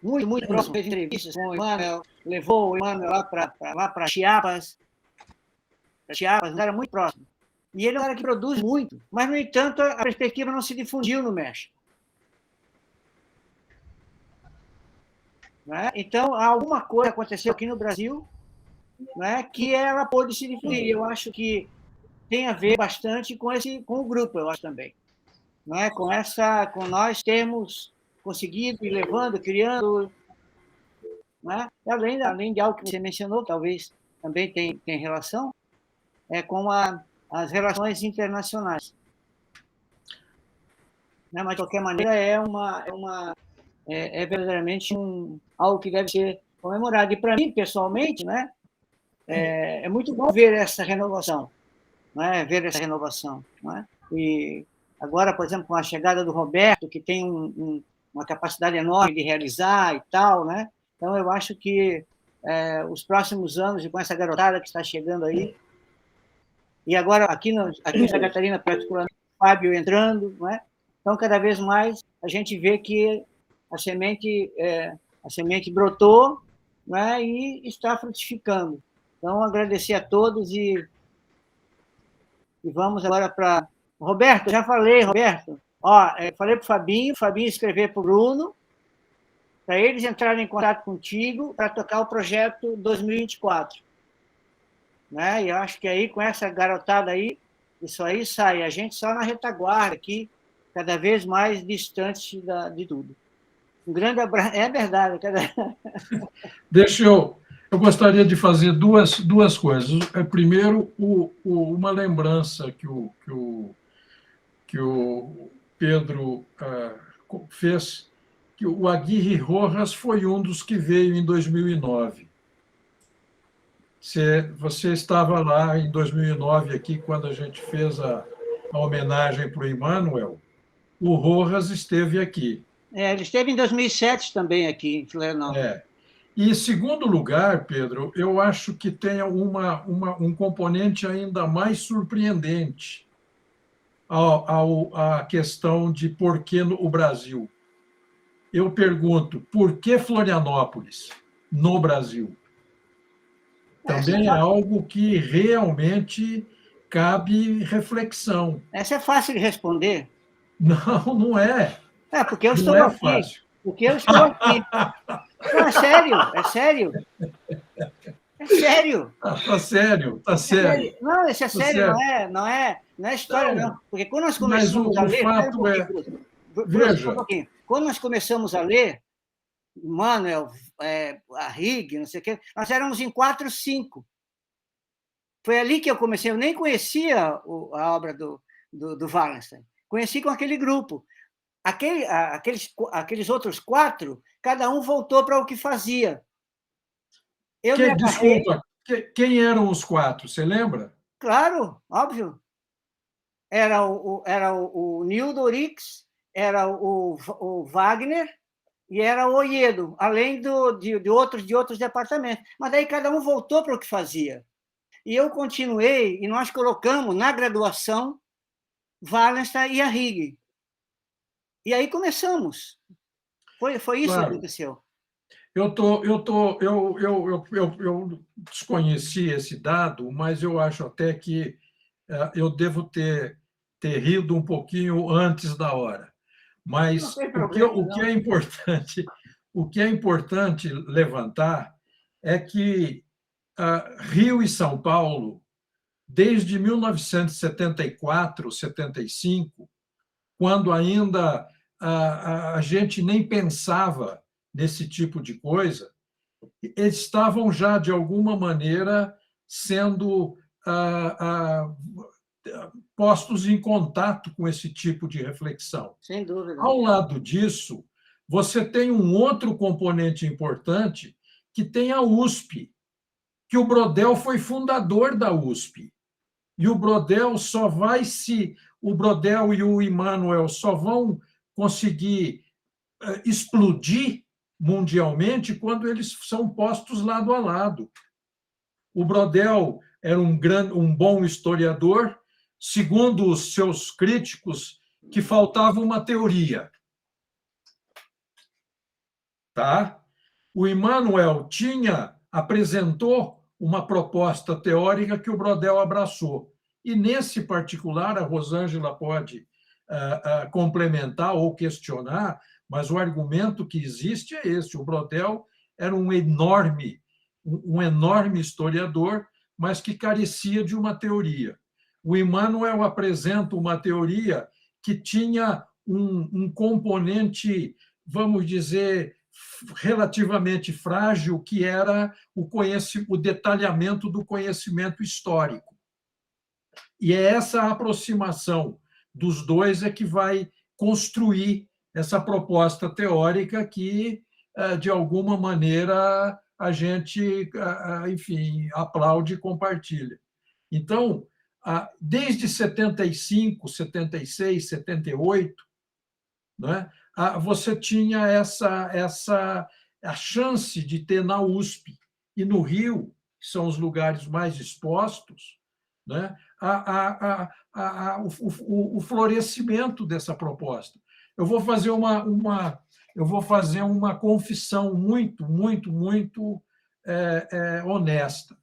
Muito próximo, fez entrevistas com o Emmanuel, levou o Emmanuel lá para Chiapas. Um cara muito próximo. E ele é um cara que produz muito, mas, no entanto, a perspectiva não se difundiu no México. Então, alguma coisa aconteceu aqui no Brasil, que ela pôde se difundir. Eu acho que tem a ver bastante com o grupo, eu acho também. Com nós termos conseguido ir levando, criando, além de algo que você mencionou, talvez também tem relação, com as relações internacionais. Mas, de qualquer maneira, é verdadeiramente algo que deve ser comemorado. E, para mim, pessoalmente, é muito bom ver essa renovação. E agora, por exemplo, com a chegada do Roberto, que tem uma capacidade enorme de realizar e tal, então eu acho que os próximos anos e com essa garotada que está chegando aí. E agora, aqui em Santa Catarina, particularmente, o Fábio entrando, não é? Então, cada vez mais, a gente vê que a semente brotou, não é? E está frutificando. Então, agradecer a todos e vamos agora para... Roberto, já falei, Roberto. Falei para o Fabinho escrever para o Bruno, para eles entrarem em contato contigo para tocar o projeto 2024. Né? E eu acho que aí, com essa garotada aí, isso aí sai. A gente só na retaguarda aqui, cada vez mais distante de tudo. Um grande abraço. É verdade. Eu gostaria de fazer duas coisas. Primeiro, uma lembrança que o Pedro fez, que o Aguirre Rojas foi um dos que veio em 2009. Você estava lá em 2009, aqui, quando a gente fez a homenagem para o Emmanuel. O Rojas esteve aqui. Ele esteve em 2007 também aqui, em Florianópolis. E, em segundo lugar, Pedro, eu acho que tem um componente ainda mais surpreendente à questão de por que o Brasil. Eu pergunto, por que Florianópolis no Brasil? Também é algo que realmente cabe reflexão. Essa é fácil de responder? Não é. Porque eu estou aqui. Fácil. Porque eu estou aqui. Não, é sério. É sério. Está sério. Não, isso é sério, não é história, não. Porque quando nós começamos a ler... Veja. Quando nós começamos a ler, Emmanuel, Arrighi, não sei o quê, nós éramos em 4, 5. Foi ali que eu comecei. Eu nem conhecia a obra do Wallenstein. Conheci com aquele grupo. Aqueles outros 4, cada um voltou para o que fazia. Desculpa, quem eram os 4? Você lembra? Claro, óbvio. Era o Nildo Rix, era o Wagner e era o Oiedo, além de outros departamentos. Mas daí cada um voltou para o que fazia. E eu continuei, e nós colocamos na graduação Wallenstein e Arrighi. E aí começamos. Foi isso que aconteceu. Eu desconheci esse dado, mas eu acho até que eu devo ter rido um pouquinho antes da hora. Mas o que é importante levantar é que Rio e São Paulo, desde 1974, 75, quando ainda a gente nem pensava nesse tipo de coisa, eles estavam já, de alguma maneira, sendo postos em contato com esse tipo de reflexão. Sem dúvida. Ao lado disso, você tem um outro componente importante, que tem a USP, que o Brodel foi fundador da USP. E o Brodel o Brodel e o Emmanuel só vão conseguir explodir mundialmente quando eles são postos lado a lado. O Brodel era um bom historiador, segundo os seus críticos, que faltava uma teoria. Tá? O Emmanuel apresentou uma proposta teórica que o Brodel abraçou. E, nesse particular, a Rosângela pode complementar ou questionar, mas o argumento que existe é esse. O Brodel era um enorme historiador, mas que carecia de uma teoria. O Emmanuel apresenta uma teoria que tinha um componente, vamos dizer, relativamente frágil, que era o detalhamento do conhecimento histórico. E é essa aproximação dos dois que vai construir essa proposta teórica que, de alguma maneira, a gente, enfim, aplaude e compartilha. Então, desde 75, 76, 78, né, você tinha a chance de ter na USP e no Rio, que são os lugares mais expostos, né, o florescimento dessa proposta. Eu vou fazer uma confissão muito honesta.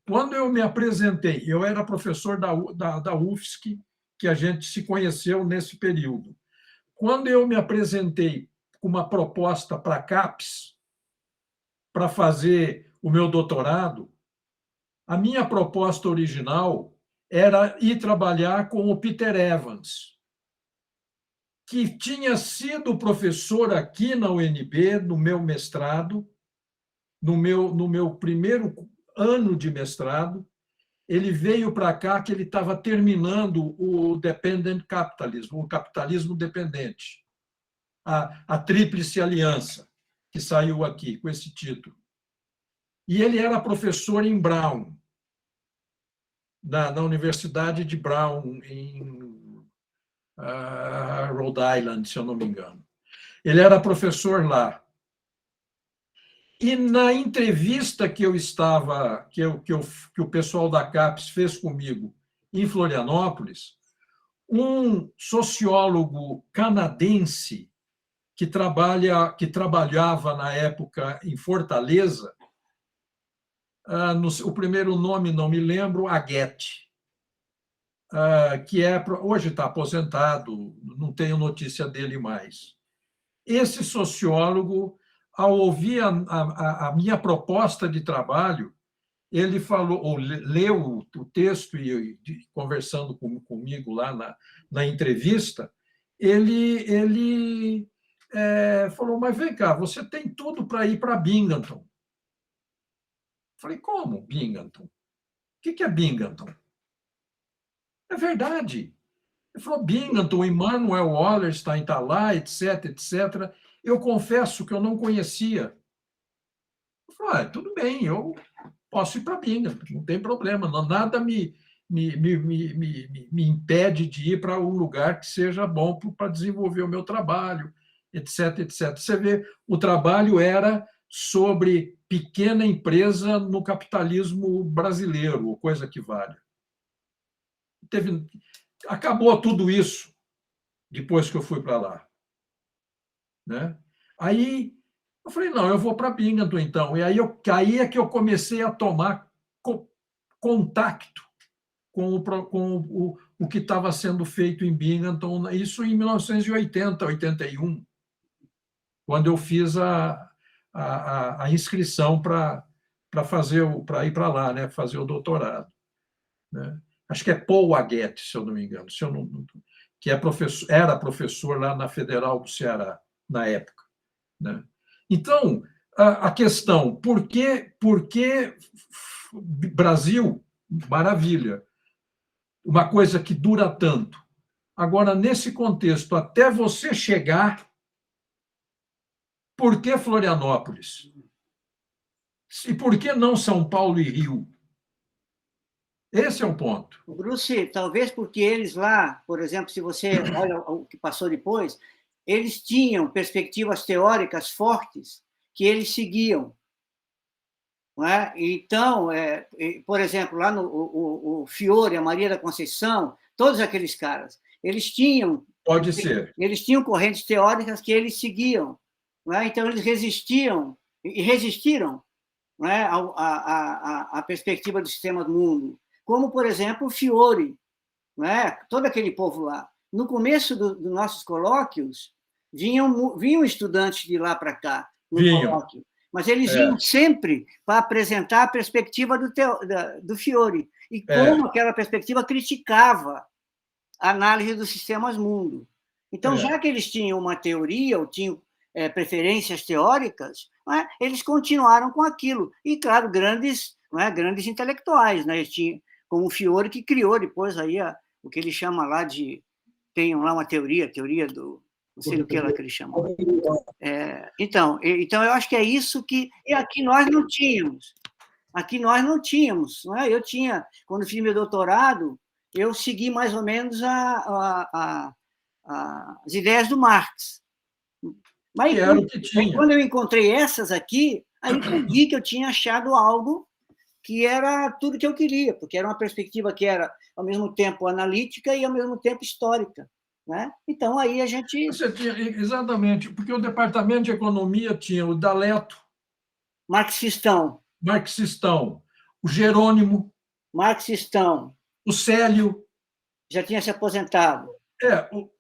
Quando eu me apresentei, eu era professor da UFSC, que a gente se conheceu nesse período. Quando eu me apresentei com uma proposta para a CAPES, para fazer o meu doutorado, a minha proposta original era ir trabalhar com o Peter Evans, que tinha sido professor aqui na UNB, no meu mestrado, no meu primeiro ano de mestrado. Ele veio para cá que ele estava terminando o Dependent Capitalism, o capitalismo dependente, a Tríplice Aliança, que saiu aqui com esse título. E ele era professor em Brown, na Universidade de Brown, em Rhode Island, se eu não me engano. Ele era professor lá. E na entrevista que eu estava, que o pessoal da CAPES fez comigo em Florianópolis, um sociólogo canadense que trabalhava na época em Fortaleza, o primeiro nome não me lembro, Aguete, que hoje está aposentado, não tenho notícia dele mais. Esse sociólogo, ao ouvir a minha proposta de trabalho, ele falou, ou leu o texto e conversando comigo lá na entrevista, ele falou, mas vem cá, você tem tudo para ir para Binghamton. Falei, como Binghamton? O que é Binghamton? É verdade. Ele falou, Binghamton, Immanuel Wallerstein está lá, etc, etc. Eu confesso que eu não conhecia. Eu falei, tudo bem, eu posso ir para Binghamton, não tem problema, nada me impede de ir para um lugar que seja bom para desenvolver o meu trabalho, etc, etc. Você vê, o trabalho era sobre pequena empresa no capitalismo brasileiro, ou coisa que vale. Acabou tudo isso depois que eu fui para lá, né? Aí eu falei, não, eu vou para Binghamton, então. E aí é que eu comecei a tomar contato com o que estava sendo feito em Binghamton, isso em 1980, 81, quando eu fiz a inscrição para ir para lá, né, fazer o doutorado, né? Acho que é Paul Aguete, se eu não me engano, que era professor lá na Federal do Ceará, na época, né? Então, a questão, por que Brasil, maravilha, uma coisa que dura tanto. Agora, nesse contexto, até você chegar, por que Florianópolis? E por que não São Paulo e Rio? Esse é o ponto. Bruce, talvez porque eles lá, por exemplo, se você olha o que passou depois, eles tinham perspectivas teóricas fortes que eles seguiam. Não é? Então, por exemplo, lá o Fiore, a Maria da Conceição, todos aqueles caras, eles tinham... Pode ser. Eles tinham correntes teóricas que eles seguiam. Não é? Então, eles resistiram, e resistiram, não é? à perspectiva do sistema do mundo. Como, por exemplo, o Fiore, não é? Todo aquele povo lá. No começo dos nossos colóquios, vinham estudantes de lá para cá, no colóquio, mas eles vinham sempre para apresentar a perspectiva do Fiore, e como aquela perspectiva criticava a análise dos sistemas mundo. Então, já que eles tinham uma teoria, ou tinham preferências teóricas, não é? Eles continuaram com aquilo. E, claro, grandes intelectuais, né? Eles tinham, como o Fiore, que criou depois aí o que ele chama lá de... Tem lá uma teoria do... Não sei do que lá que ele chama. Então, eu acho que é isso que... E aqui nós não tínhamos. Não é? Eu tinha, quando fiz meu doutorado, eu segui mais ou menos as ideias do Marx. Mas quando eu encontrei essas aqui, Aí eu vi que eu tinha achado algo que era tudo que eu queria, porque era uma perspectiva que era, ao mesmo tempo, analítica e, ao mesmo tempo, histórica. Né? Então, aí a gente... Você tinha, exatamente, porque o Departamento de Economia tinha o D'Aleto, marxistão, o Jerônimo, marxistão, o Célio. Já tinha se aposentado.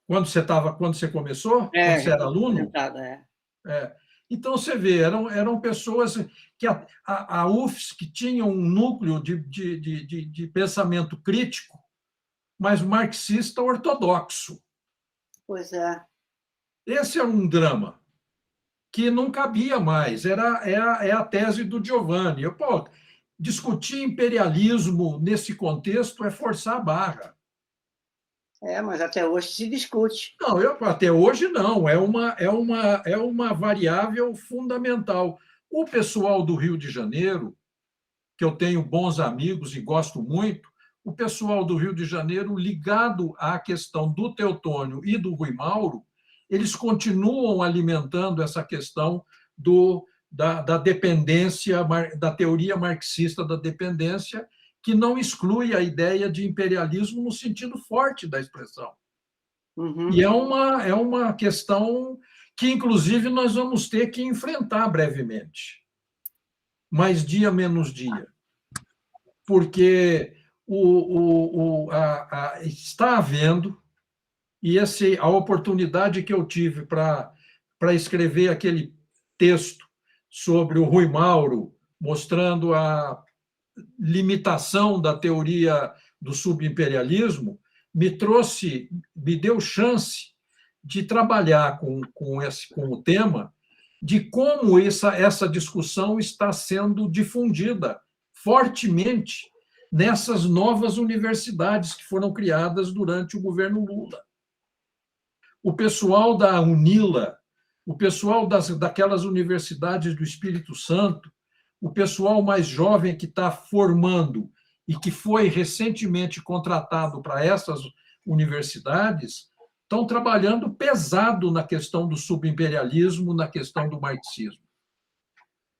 Quando você começou? Quando você era aluno? Então, você vê, eram pessoas que a UFSC tinha um núcleo de pensamento crítico, mas marxista ortodoxo. Pois é. Esse é um drama que não cabia mais. É a tese do Giovanni. Discutir imperialismo nesse contexto é forçar a barra. Mas até hoje se discute. Não, até hoje não. É uma variável fundamental. O pessoal do Rio de Janeiro, que eu tenho bons amigos e gosto muito, o pessoal do Rio de Janeiro, ligado à questão do Teotônio e do Rui Mauro, eles continuam alimentando essa questão da dependência, da teoria marxista da dependência, que não exclui a ideia de imperialismo no sentido forte da expressão. Uhum. E é uma questão que, inclusive, nós vamos ter que enfrentar brevemente, mais dia menos dia, porque está havendo, e a oportunidade que eu tive para escrever aquele texto sobre o Rui Mauro, mostrando a limitação da teoria do subimperialismo, me deu chance de trabalhar com o tema de como essa discussão está sendo difundida fortemente nessas novas universidades que foram criadas durante o governo Lula. O pessoal da UNILA, o pessoal daquelas universidades do Espírito Santo, o pessoal mais jovem que está formando e que foi recentemente contratado para essas universidades, estão trabalhando pesado na questão do subimperialismo, na questão do marxismo,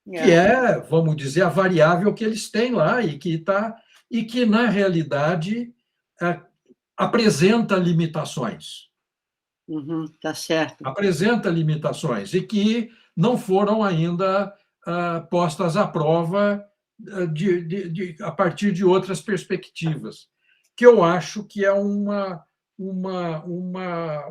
que é, vamos dizer, a variável que eles têm lá e que na realidade, apresenta limitações. Tá certo. Apresenta limitações e que não foram ainda postas à prova a partir de outras perspectivas, que eu acho que é uma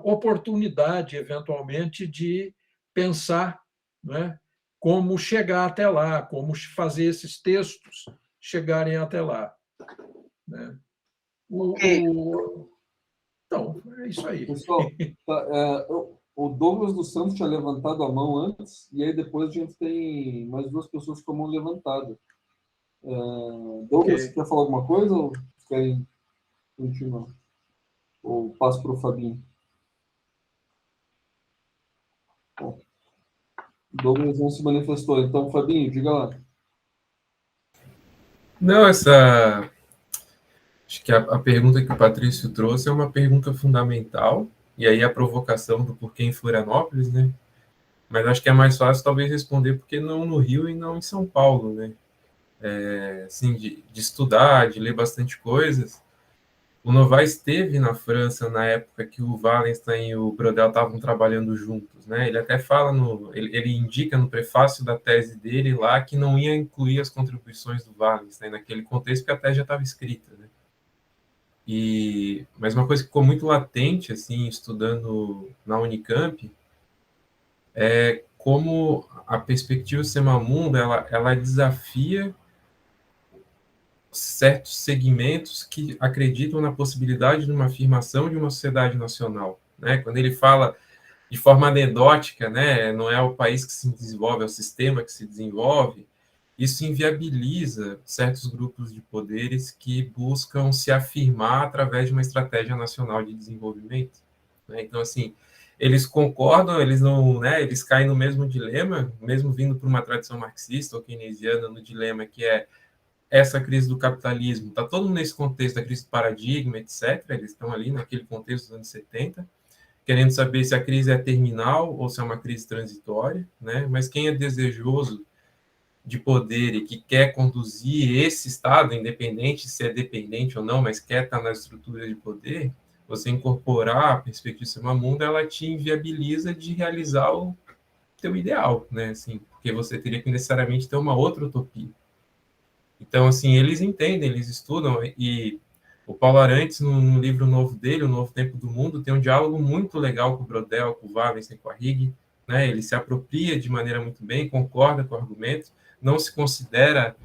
oportunidade, eventualmente, de pensar, né, como chegar até lá, como fazer esses textos chegarem até lá. Né? Então, é isso aí. Pessoal, o Douglas dos Santos tinha levantado a mão antes, e aí depois a gente tem mais duas pessoas com a mão levantada. Douglas, quer falar alguma coisa ou querem continuar? Ou passo para o Fabinho? Bom, Douglas não se manifestou, então, Fabinho, diga lá. Não, acho que a pergunta que o Patrício trouxe é uma pergunta fundamental, e aí a provocação do porquê em Florianópolis, né? Mas acho que é mais fácil talvez responder porque não no Rio e não em São Paulo, né? Assim, de estudar, de ler bastante coisas. O Novaes esteve na França na época que o Wallenstein e o Brodel estavam trabalhando juntos, né? Ele até fala, ele indica no prefácio da tese dele lá que não ia incluir as contribuições do Wallenstein naquele contexto, porque a tese já estava escrita, né? Mas uma coisa que ficou muito latente, assim, estudando na Unicamp, é como a perspectiva Semamundo, ela desafia certos segmentos que acreditam na possibilidade de uma afirmação de uma sociedade nacional, né? Quando ele fala de forma anedótica, né, não é o país que se desenvolve, é o sistema que se desenvolve, isso inviabiliza certos grupos de poderes que buscam se afirmar através de uma estratégia nacional de desenvolvimento, né? Então, assim, eles concordam, eles não, né, eles caem no mesmo dilema, mesmo vindo por uma tradição marxista ou keynesiana, no dilema que é essa crise do capitalismo, está todo mundo nesse contexto da crise do paradigma, etc., eles estão ali naquele contexto dos anos 70, querendo saber se a crise é terminal ou se é uma crise transitória, né? Mas quem é desejoso de poder e que quer conduzir esse Estado, independente se é dependente ou não, mas quer estar na estrutura de poder, você incorporar a perspectiva do sistema mundo, ela te inviabiliza de realizar o teu ideal, né? Assim, porque você teria que necessariamente ter uma outra utopia. Então, assim, eles entendem, eles estudam, e o Paulo Arantes, no livro novo dele, O Novo Tempo do Mundo, tem um diálogo muito legal com o Brodel, com o Wallenstein, com a Higg, né? Ele se apropria de maneira muito bem, concorda com o argumento, não se considera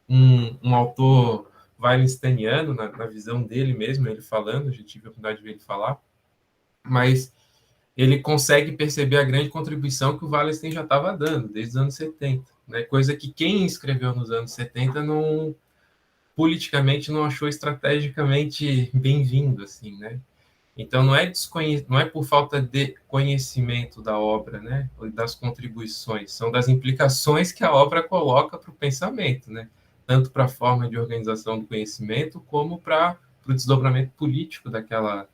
um autor wallensteiniano, na visão dele mesmo, ele falando, já tive a oportunidade de ver ele falar, mas ele consegue perceber a grande contribuição que o Wallenstein já estava dando, desde os anos 70, né? Coisa que quem escreveu nos anos 70 não, politicamente, não achou estrategicamente bem-vindo, assim, né? Então, não é por falta de conhecimento da obra, né, das contribuições, são das implicações que a obra coloca para o pensamento, né, tanto para a forma de organização do conhecimento, como para o desdobramento político daquela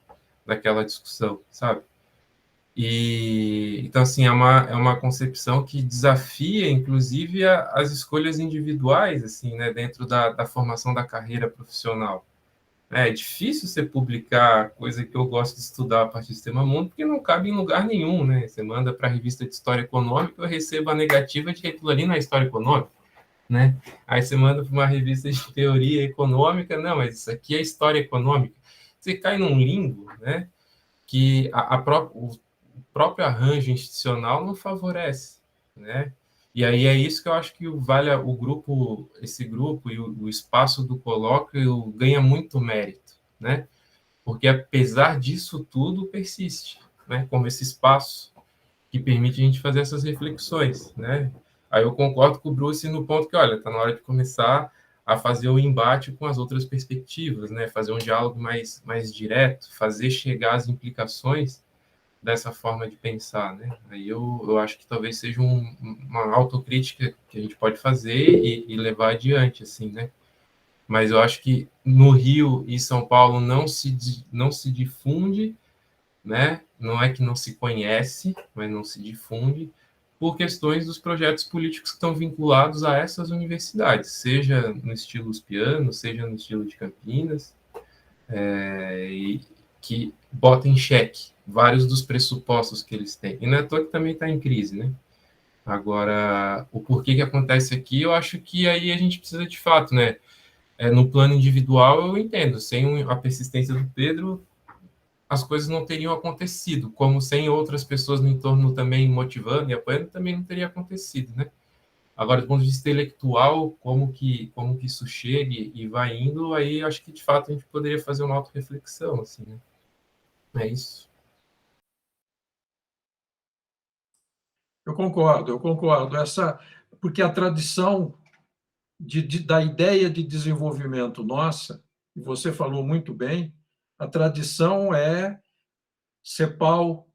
discussão, sabe? E, então, assim, é uma concepção que desafia, inclusive, as escolhas individuais, assim, né, dentro da formação da carreira profissional. É difícil você publicar coisa que eu gosto de estudar a partir do Sistema Mundo, porque não cabe em lugar nenhum, né? Você manda para a revista de História Econômica, eu recebo a negativa de que aquilo ali não é História Econômica, né? Aí você manda para uma revista de Teoria Econômica, não, mas isso aqui é História Econômica. Você cai num limbo, né? Que o próprio arranjo institucional não favorece, né? E aí é isso que eu acho que esse grupo e o espaço do colóquio ganha muito mérito, né? Porque apesar disso tudo persiste, né? Como esse espaço que permite a gente fazer essas reflexões, né? Aí eu concordo com o Bruce no ponto que, olha, está na hora de começar a fazer o embate com as outras perspectivas, né? Fazer um diálogo mais direto, fazer chegar as implicações dessa forma de pensar, né? Aí eu acho que talvez seja uma autocrítica que a gente pode fazer e levar adiante, assim, né? Mas eu acho que no Rio e São Paulo não se difunde, né? Não é que não se conhece, mas não se difunde por questões dos projetos políticos que estão vinculados a essas universidades, seja no estilo uspiano, seja no estilo de Campinas, e que bota em xeque vários dos pressupostos que eles têm. E não é à toa que também está em crise, né? Agora, o porquê que acontece aqui, eu acho que aí a gente precisa de fato, né? No plano individual, eu entendo. Sem a persistência do Pedro, as coisas não teriam acontecido. Como sem outras pessoas no entorno também motivando e apoiando, também não teria acontecido, né? Agora, do ponto de vista intelectual, como que isso chegue e vai indo, aí acho que, de fato, a gente poderia fazer uma autorreflexão, assim, né? É isso. Eu concordo. Porque a tradição da ideia de desenvolvimento nossa, e você falou muito bem, a tradição é CEPAL,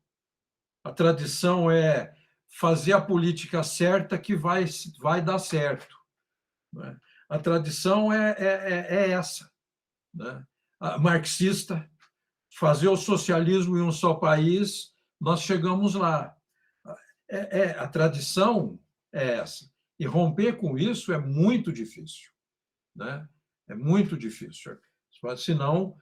a tradição é fazer a política certa que vai dar certo, né? A tradição é essa, né? A marxista, fazer o socialismo em um só país, nós chegamos lá. A tradição é essa. E romper com isso é muito difícil, né? É muito difícil. Senão,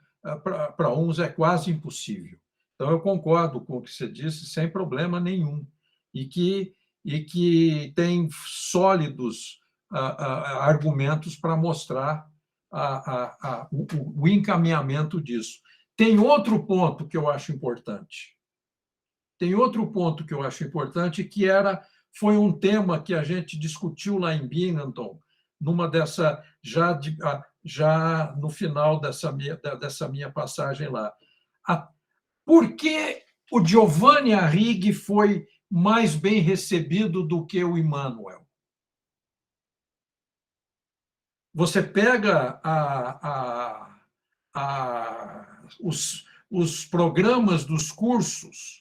para uns é quase impossível. Então, eu concordo com o que você disse, sem problema nenhum. E que tem sólidos argumentos para mostrar o encaminhamento disso. Tem outro ponto que eu acho importante. Que foi um tema que a gente discutiu lá em Binghamton, já no final dessa minha passagem lá. Por que o Giovanni Arrighi foi mais bem recebido do que o Immanuel? Você pega os programas dos cursos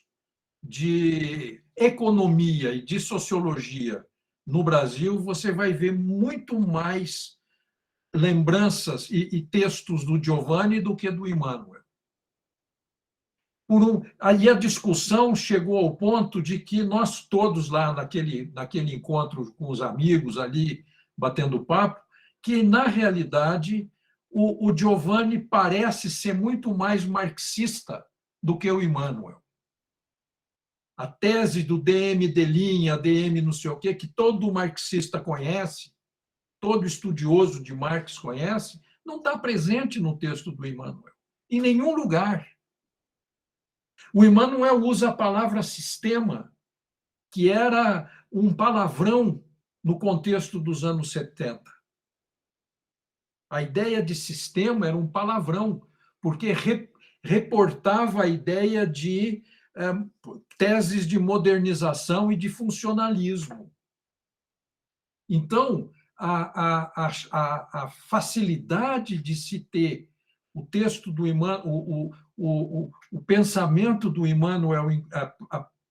de economia e de sociologia no Brasil, você vai ver muito mais lembranças e textos do Giovanni do que do Immanuel. Ali a discussão chegou ao ponto de que nós todos lá naquele encontro com os amigos ali batendo papo, que, na realidade, o Giovanni parece ser muito mais marxista do que o Immanuel. A tese do DM de linha, DM não sei o quê, que todo marxista conhece, todo estudioso de Marx conhece, não está presente no texto do Immanuel, em nenhum lugar. O Immanuel usa a palavra sistema, que era um palavrão no contexto dos anos 70. A ideia de sistema era um palavrão, porque reportava a ideia de teses de modernização e de funcionalismo. Então, a facilidade de se ter o texto do Immanuel, o pensamento do Immanuel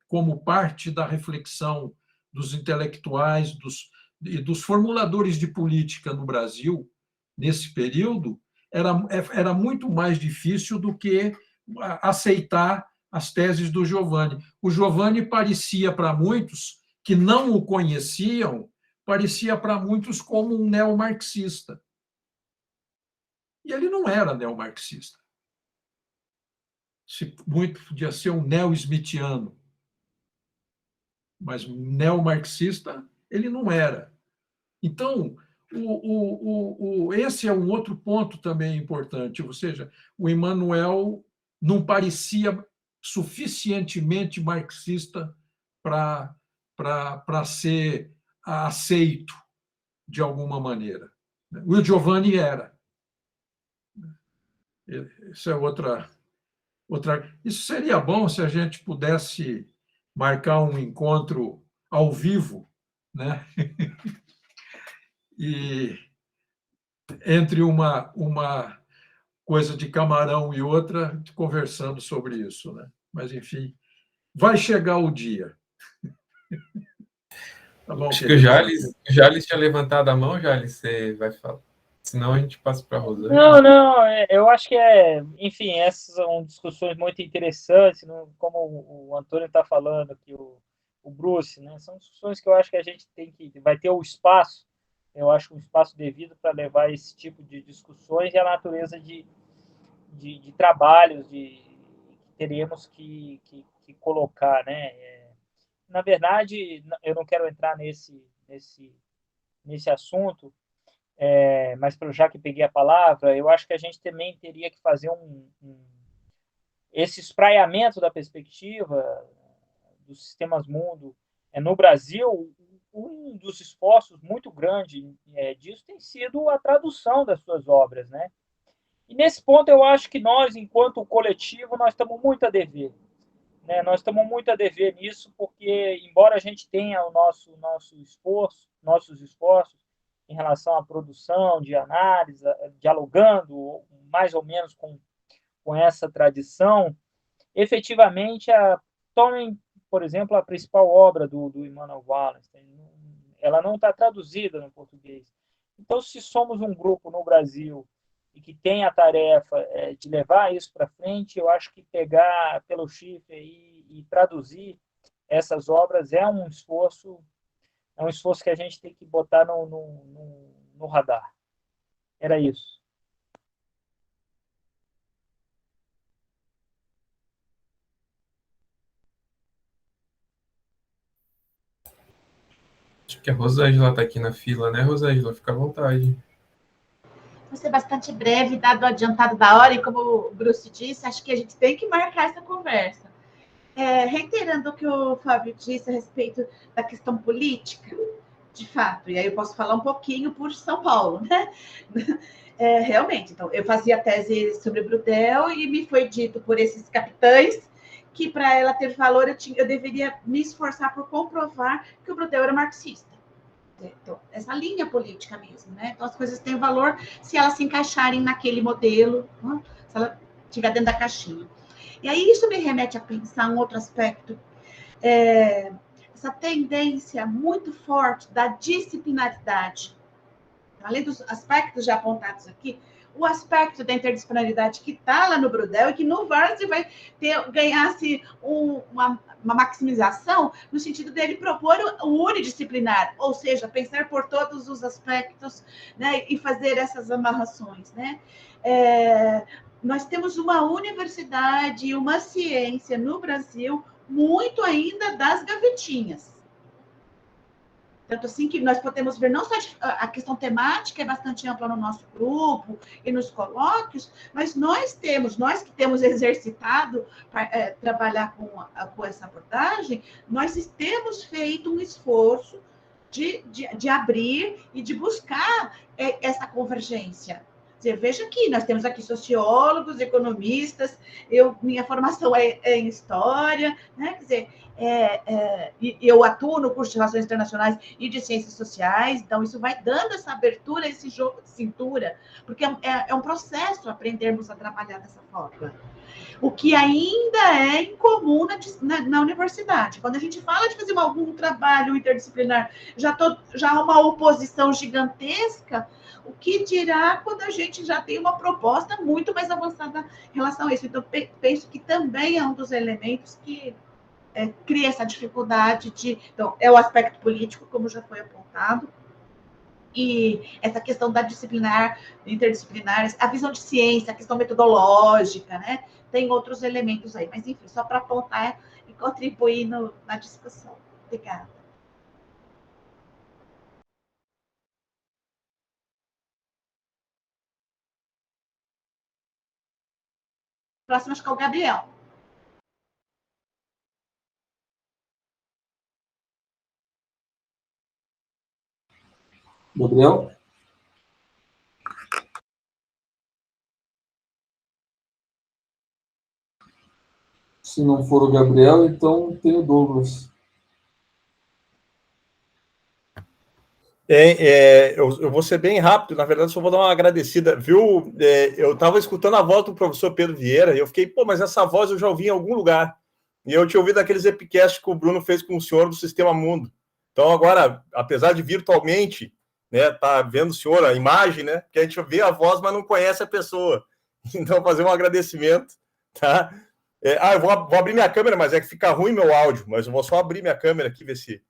como parte da reflexão dos intelectuais, dos formuladores de política no Brasil, nesse período, era muito mais difícil do que aceitar as teses do Giovanni. O Giovanni parecia para muitos que não o conheciam, parecia para muitos como um neomarxista. E ele não era neomarxista. Muito podia ser um neo-smithiano, mas neomarxista ele não era. Então, esse é um outro ponto também importante, ou seja, o Immanuel não parecia suficientemente marxista para ser aceito de alguma maneira. O Giovanni era. Isso é outra. Isso seria bom se a gente pudesse marcar um encontro ao vivo, né? E entre uma coisa de camarão e outra, conversando sobre isso, né? Mas, enfim, vai chegar o dia. Tá bom, acho que o Jales tinha levantado a mão, Jales, você vai falar. Senão a gente passa para a Rosângela. Não, eu acho que enfim, essas são discussões muito interessantes, como o Antônio está falando aqui, o Bruce, né? São discussões que eu acho que a gente vai ter o espaço, eu acho um espaço devido para levar esse tipo de discussões e a natureza de trabalhos que teríamos que colocar, né? Na verdade, eu não quero entrar nesse assunto, mas já que peguei a palavra, eu acho que a gente também teria que fazer esse espraiamento da perspectiva dos sistemas mundo. No Brasil, um dos esforços muito grandes disso tem sido a tradução das suas obras, né? E nesse ponto eu acho que nós, enquanto coletivo, nós estamos muito a dever. Né? Nós estamos muito a dever nisso, porque, embora a gente tenha o nossos esforços em relação à produção de análise, dialogando mais ou menos com essa tradição, efetivamente, tomem, por exemplo, a principal obra do Immanuel Wallenstein, ela não está traduzida no português. Então, se somos um grupo no Brasil e que tem a tarefa de levar isso para frente, eu acho que pegar pelo chifre e traduzir essas obras é um esforço que a gente tem que botar no radar. Era isso. Acho que a Rosângela está aqui na fila, né, Rosângela? Fica à vontade. Vou ser bastante breve, dado o adiantado da hora, e como o Bruce disse, acho que a gente tem que marcar essa conversa. Reiterando o que o Fábio disse a respeito da questão política, de fato, e aí eu posso falar um pouquinho por São Paulo, né? Realmente, então, eu fazia tese sobre Brodel e me foi dito por esses capitães que para ela ter valor eu deveria me esforçar por comprovar que o Brodel era marxista. Então, essa linha política mesmo, né? Então, as coisas têm valor se elas se encaixarem naquele modelo, né? Se ela estiver dentro da caixinha. E aí isso me remete a pensar um outro aspecto, essa tendência muito forte da disciplinaridade. Além dos aspectos já apontados aqui, o aspecto da interdisciplinaridade que está lá no Brudel e que no Varzi vai ganhar-se uma maximização no sentido dele propor o unidisciplinar, ou seja, pensar por todos os aspectos, né, e fazer essas amarrações, né? Nós temos uma universidade e uma ciência no Brasil muito ainda das gavetinhas. Tanto assim que nós podemos ver não só a questão temática é bastante ampla no nosso grupo e nos colóquios, mas nós que temos exercitado trabalhar com essa abordagem, nós temos feito um esforço de abrir e de buscar essa convergência. Quer dizer, veja aqui, nós temos aqui sociólogos, economistas, minha formação é em história, né? Quer dizer, eu atuo no curso de Relações Internacionais e de Ciências Sociais, então isso vai dando essa abertura, esse jogo de cintura, porque é um processo aprendermos a trabalhar dessa forma. O que ainda é incomum na universidade. Quando a gente fala de fazer algum trabalho interdisciplinar, já há uma oposição gigantesca. O que dirá quando a gente já tem uma proposta muito mais avançada em relação a isso? Então, penso que também é um dos elementos que cria essa dificuldade Então, é o aspecto político, como já foi apontado, e essa questão da interdisciplinar, a visão de ciência, a questão metodológica, né? Tem outros elementos aí, mas, enfim, só para apontar e contribuir na discussão. Obrigada. Próximo, acho que é o Gabriel. Gabriel? Se não for o Gabriel, então tem o Douglas. Eu vou ser bem rápido, na verdade, só vou dar uma agradecida, viu? Eu estava escutando a voz do professor Pedro Vieira e eu fiquei, mas essa voz eu já ouvi em algum lugar. E eu tinha ouvido aqueles epicasts que o Bruno fez com o senhor do Sistema Mundo. Então, agora, apesar de virtualmente, né, tá vendo o senhor, a imagem, né? Que a gente vê a voz, mas não conhece a pessoa. Então, fazer um agradecimento, tá? Eu vou abrir minha câmera, mas é que fica ruim meu áudio, mas eu vou só abrir minha câmera aqui, ver se...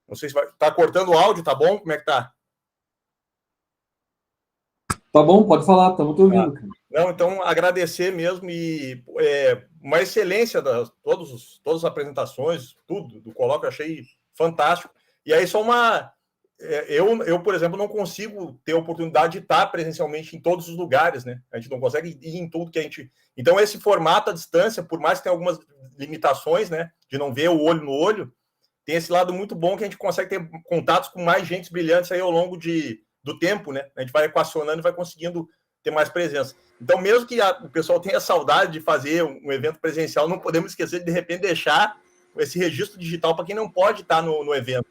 Não sei se vai... Tá cortando o áudio, tá bom? Como é que tá? Tá bom, pode falar, estamos te ouvindo. Não, então, agradecer mesmo e uma excelência de todas as apresentações, tudo do colóquio, eu achei fantástico. E aí, só uma... Eu, por exemplo, não consigo ter a oportunidade de estar presencialmente em todos os lugares, né? A gente não consegue ir em tudo que a gente... Então, esse formato à distância, por mais que tenha algumas limitações, né? De não ver o olho no olho, tem esse lado muito bom que a gente consegue ter contatos com mais gente brilhantes aí ao longo do tempo, né? A gente vai equacionando e vai conseguindo ter mais presença. Então, mesmo que o pessoal tenha saudade de fazer um evento presencial, não podemos esquecer de repente, deixar esse registro digital para quem não pode estar no evento.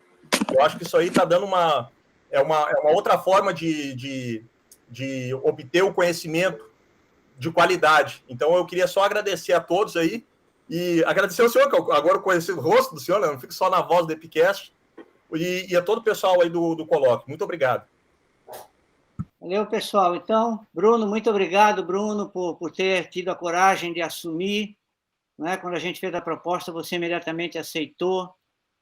Eu acho que isso aí está dando uma outra forma de obter o conhecimento de qualidade. Então, eu queria só agradecer a todos aí e agradecer ao senhor, que eu agora conheci o rosto do senhor, né? Não fico só na voz do Epicast, e a todo o pessoal aí do colóquio. Muito obrigado. Valeu, pessoal. Então, Bruno, muito obrigado, Bruno, por ter tido a coragem de assumir, né? Quando a gente fez a proposta, você imediatamente aceitou.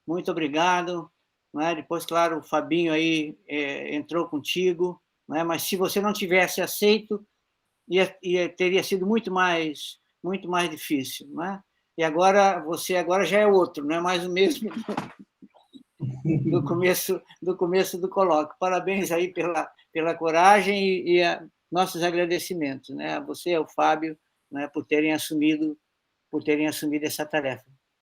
Muito obrigado. Né? Depois, claro, o Fabinho aí entrou contigo, né? Mas se você não tivesse aceito, teria sido muito mais difícil, né? E agora você já é outro, não é mais o mesmo do começo do colóquio. Parabéns aí pela coragem e nossos agradecimentos, né? A você, ao Fábio, né? por terem assumido essa tarefa.